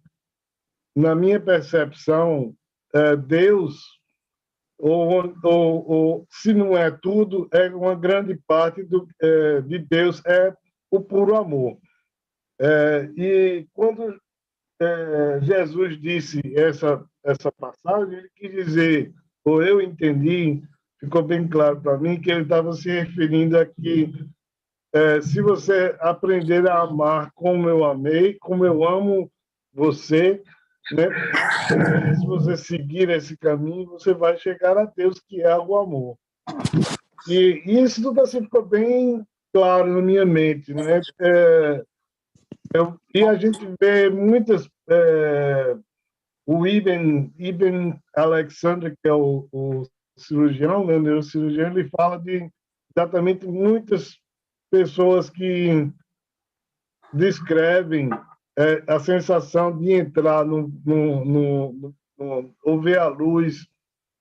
na minha percepção, Deus, ou se não é tudo, é uma grande parte de Deus, é o puro amor. E quando Jesus disse essa passagem, ele quis dizer, ou eu entendi, ficou bem claro para mim, que ele estava se referindo a que se você aprender a amar como eu amei, como eu amo você, né? Se você seguir esse caminho, você vai chegar a Deus, que é o amor. E isso tudo assim ficou bem claro na minha mente, né? E a gente vê muitas... o Ibn Alexander, que é o cirurgião, né, o neurocirurgião, ele fala de exatamente muitas pessoas que descrevem a sensação de entrar ou ver a luz,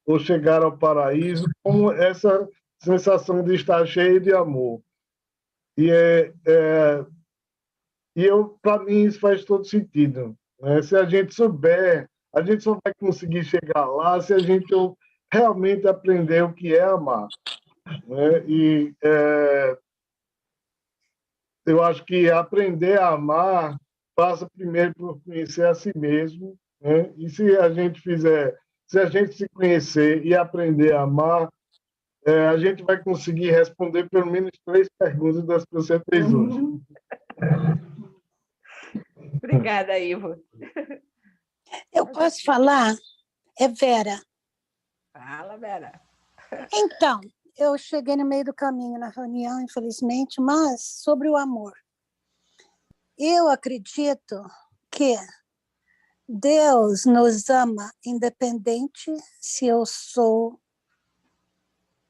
ou chegar ao paraíso, como essa sensação de estar cheio de amor. E, para mim, isso faz todo sentido, né? Se a gente souber, a gente só vai conseguir chegar lá se a gente realmente aprender o que é amar, né? E eu acho que aprender a amar passa primeiro por conhecer a si mesmo, né? E se a gente se conhecer e aprender a amar, a gente vai conseguir responder pelo menos 3 perguntas das que você fez hoje. Obrigada, Ivo. Eu posso falar? É Vera. Fala, Vera. Então, eu cheguei no meio do caminho na reunião, infelizmente, mas sobre o amor. Eu acredito que Deus nos ama independente se eu sou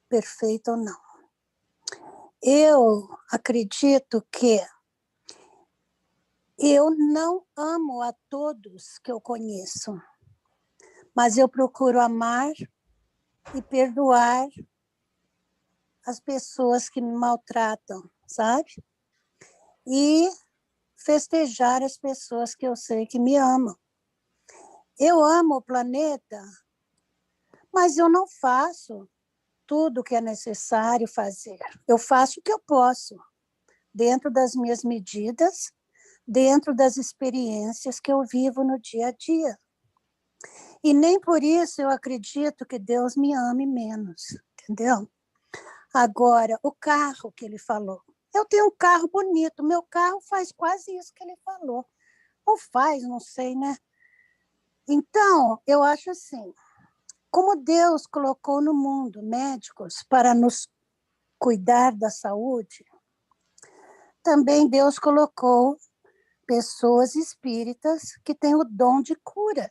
perfeita ou não. Eu acredito que eu não amo a todos que eu conheço, mas eu procuro amar e perdoar as pessoas que me maltratam, sabe? E festejar as pessoas que eu sei que me amam. Eu amo o planeta, mas eu não faço tudo o que é necessário fazer. Eu faço o que eu posso, dentro das minhas medidas, dentro das experiências que eu vivo no dia a dia. E nem por isso eu acredito que Deus me ame menos, entendeu? Agora, o carro que ele falou. Eu tenho um carro bonito, meu carro faz quase isso que ele falou. Ou faz, não sei, né? Então, eu acho assim, como Deus colocou no mundo médicos para nos cuidar da saúde, também Deus colocou pessoas espíritas que têm o dom de cura.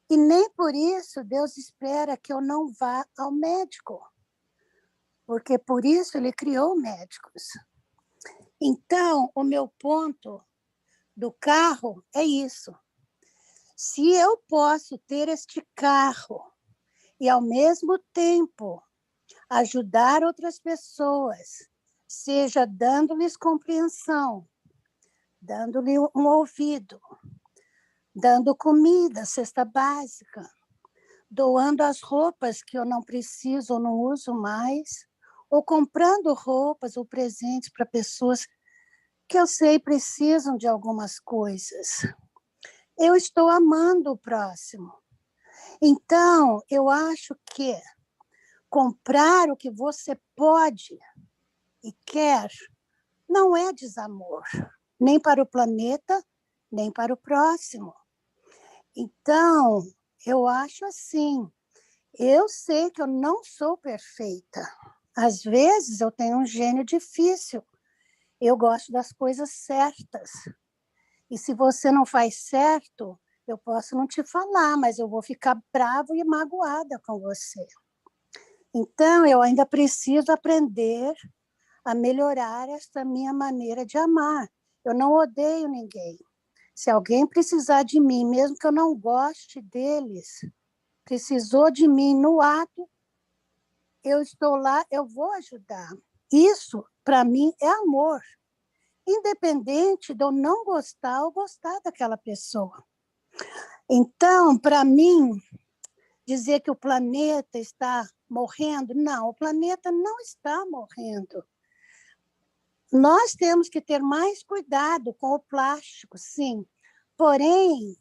E nem por isso Deus espera que eu não vá ao médico, porque por isso ele criou médicos. Então, o meu ponto do carro é isso. Se eu posso ter este carro e, ao mesmo tempo, ajudar outras pessoas, seja dando-lhes compreensão, dando-lhe um ouvido, dando comida, cesta básica, doando as roupas que eu não preciso ou não uso mais, ou comprando roupas ou presentes para pessoas que eu sei precisam de algumas coisas. Eu estou amando o próximo. Então, eu acho que comprar o que você pode e quer não é desamor, nem para o planeta, nem para o próximo. Então, eu acho assim, eu sei que eu não sou perfeita. Às vezes eu tenho um gênio difícil. Eu gosto das coisas certas. E se você não faz certo, eu posso não te falar, mas eu vou ficar bravo e magoada com você. Então, eu ainda preciso aprender a melhorar esta minha maneira de amar. Eu não odeio ninguém. Se alguém precisar de mim, mesmo que eu não goste deles, precisou de mim no ato, eu estou lá, eu vou ajudar. Isso, para mim, é amor. Independente de eu não gostar ou gostar daquela pessoa. Então, para mim, dizer que o planeta está morrendo, não, o planeta não está morrendo. Nós temos que ter mais cuidado com o plástico, sim. Porém,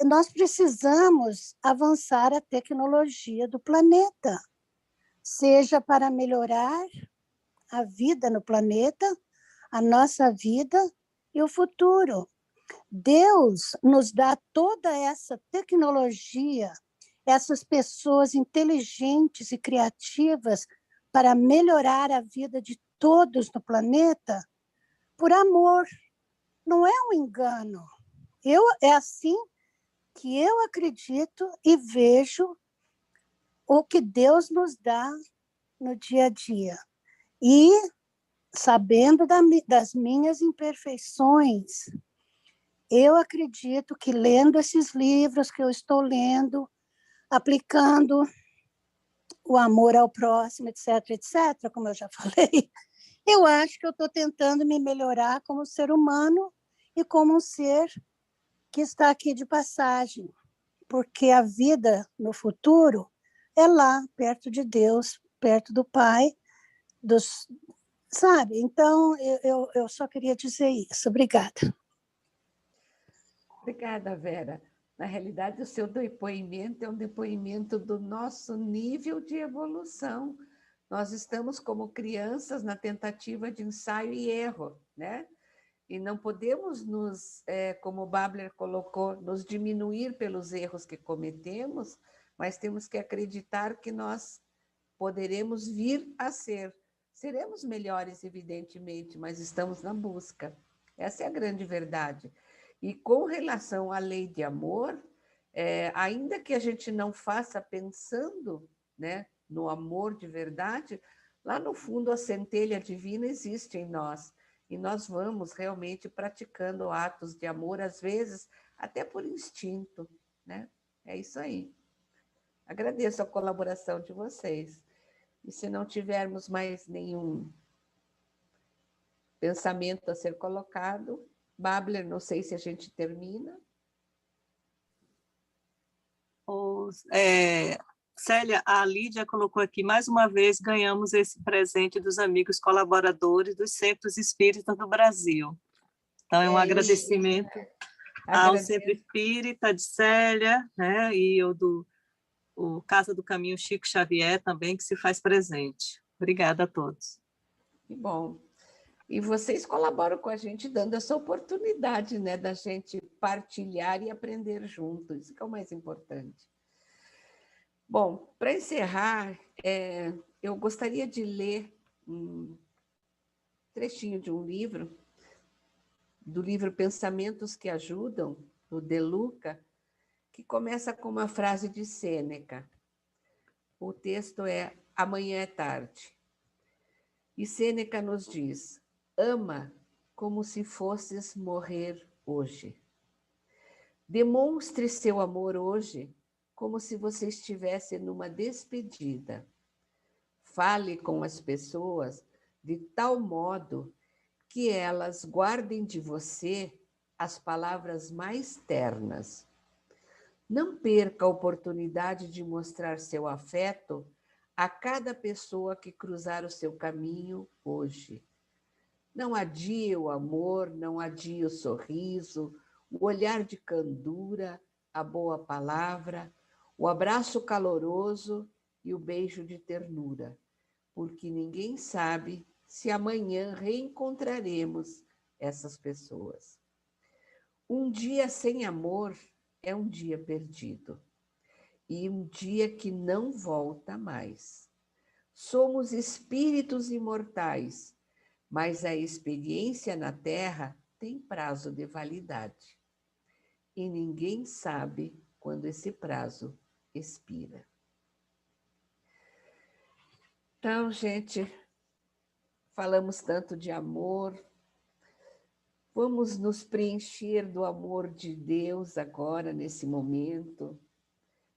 nós precisamos avançar a tecnologia do planeta, seja para melhorar a vida no planeta, a nossa vida e o futuro. Deus nos dá toda essa tecnologia, essas pessoas inteligentes e criativas para melhorar a vida de todos no planeta por amor. Não é um engano. É assim que eu acredito e vejo o que Deus nos dá no dia a dia. E sabendo das minhas imperfeições, eu acredito que lendo esses livros que eu estou lendo, aplicando o amor ao próximo, etc., etc., como eu já falei, eu acho que eu estou tentando me melhorar como ser humano e como um ser que está aqui de passagem, porque a vida no futuro é lá, perto de Deus, perto do Pai, sabe? Então, eu só queria dizer isso. Obrigada. Obrigada, Vera. Na realidade, o seu depoimento é um depoimento do nosso nível de evolução. Nós estamos como crianças na tentativa de ensaio e erro, né? E não podemos como o Babler colocou, nos diminuir pelos erros que cometemos, mas temos que acreditar que nós poderemos vir a ser. Seremos melhores, evidentemente, mas estamos na busca. Essa é a grande verdade. E com relação à lei de amor, ainda que a gente não faça pensando, né, no amor de verdade, lá no fundo a centelha divina existe em nós. E nós vamos realmente praticando atos de amor, às vezes até por instinto, né? É isso aí. Agradeço a colaboração de vocês. E se não tivermos mais nenhum pensamento a ser colocado, Babler, não sei se a gente termina. Célia, a Lídia colocou aqui, mais uma vez, ganhamos esse presente dos amigos colaboradores dos Centros Espíritas do Brasil. Então, é um agradecimento ao Centro Espírita de Célia, né, e o Casa do Caminho Chico Xavier também, que se faz presente. Obrigada a todos. Que bom. E vocês colaboram com a gente, dando essa oportunidade, né, da gente partilhar e aprender juntos. Isso que é o mais importante. Bom, para encerrar, eu gostaria de ler um trechinho de um livro, do livro Pensamentos que Ajudam, do De Luca, que começa com uma frase de Sêneca. O texto é Amanhã é tarde. E Sêneca nos diz: ama como se fosses morrer hoje. Demonstre seu amor hoje como se você estivesse numa despedida. Fale com as pessoas de tal modo que elas guardem de você as palavras mais ternas. Não perca a oportunidade de mostrar seu afeto a cada pessoa que cruzar o seu caminho hoje. Não adie o amor, não adie o sorriso, o olhar de candura, a boa palavra, o abraço caloroso e o beijo de ternura, porque ninguém sabe se amanhã reencontraremos essas pessoas. Um dia sem amor é um dia perdido e um dia que não volta mais. Somos espíritos imortais, mas a experiência na Terra tem prazo de validade. E ninguém sabe quando esse prazo expira. Então, gente, falamos tanto de amor. Vamos nos preencher do amor de Deus agora, nesse momento.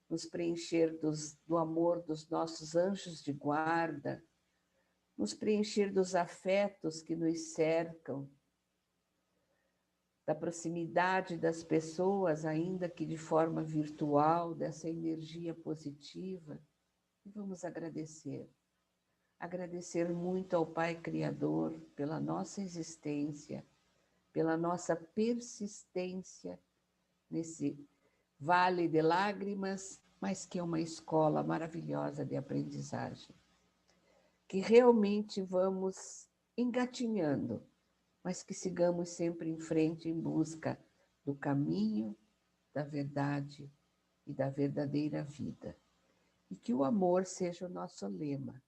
Nos preencher do amor dos nossos anjos de guarda. Nos preencher dos afetos que nos cercam. Da proximidade das pessoas, ainda que de forma virtual, dessa energia positiva. E vamos agradecer. Agradecer muito ao Pai Criador pela nossa existência, pela nossa persistência nesse vale de lágrimas, mas que é uma escola maravilhosa de aprendizagem. Que realmente vamos engatinhando, mas que sigamos sempre em frente em busca do caminho, da verdade e da verdadeira vida. E que o amor seja o nosso lema,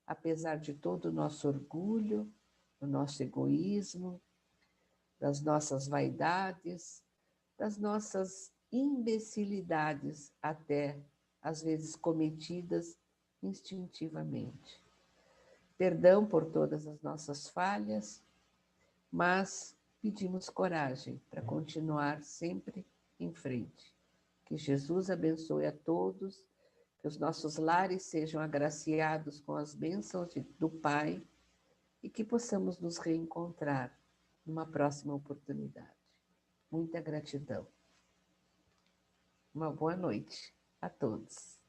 apesar de todo o nosso orgulho, do nosso egoísmo, das nossas vaidades, das nossas imbecilidades, até às vezes cometidas instintivamente. Perdão por todas as nossas falhas, mas pedimos coragem para continuar sempre em frente. Que Jesus abençoe a todos, que os nossos lares sejam agraciados com as bênçãos do Pai e que possamos nos reencontrar numa próxima oportunidade. Muita gratidão. Uma boa noite a todos.